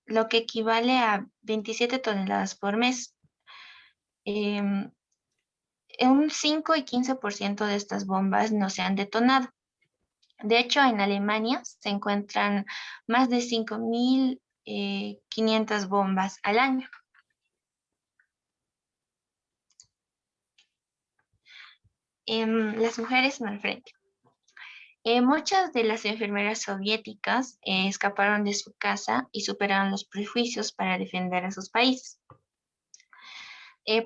lo que equivale a 27 toneladas por mes. Un 5 y 15% de estas bombas no se han detonado. De hecho, en Alemania se encuentran más de 5.500 bombas al año. Las mujeres en el frente. Muchas de las enfermeras soviéticas escaparon de su casa y superaron los prejuicios para defender a sus países.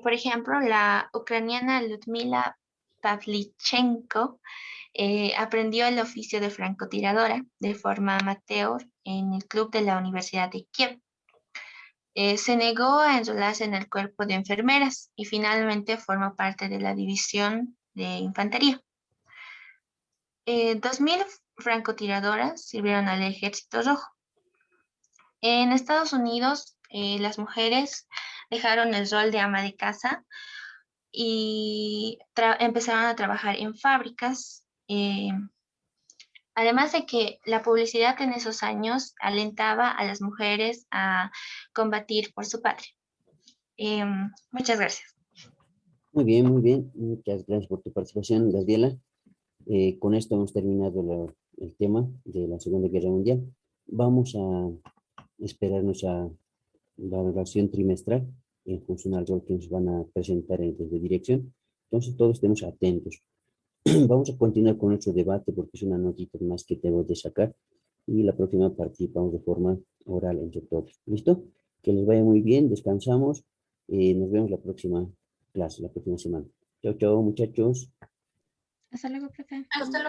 Por ejemplo, la ucraniana Ludmila Pavlichenko aprendió el oficio de francotiradora de forma amateur en el club de la Universidad de Kiev. Se negó a enrolarse en el cuerpo de enfermeras y finalmente formó parte de la división de infantería. 2.000 francotiradoras sirvieron al Ejército Rojo. En Estados Unidos, las mujeres dejaron el rol de ama de casa y empezaron a trabajar en fábricas. Además de que la publicidad en esos años alentaba a las mujeres a combatir por su patria. Muchas gracias. Muy bien, muy bien. Muchas gracias por tu participación, Gabriela. Con esto hemos terminado el tema de la Segunda Guerra Mundial. Vamos a esperarnos a la evaluación trimestral en función al rol que nos van a presentar desde dirección. Entonces, todos estemos atentos. Vamos a continuar con nuestro debate porque es una notita más que tengo de sacar y la próxima participamos de forma oral entre todos. ¿Listo? Que les vaya muy bien, descansamos. Nos vemos la próxima clase, la próxima semana. Chao, chao, muchachos. Hasta luego, profe. Hasta luego.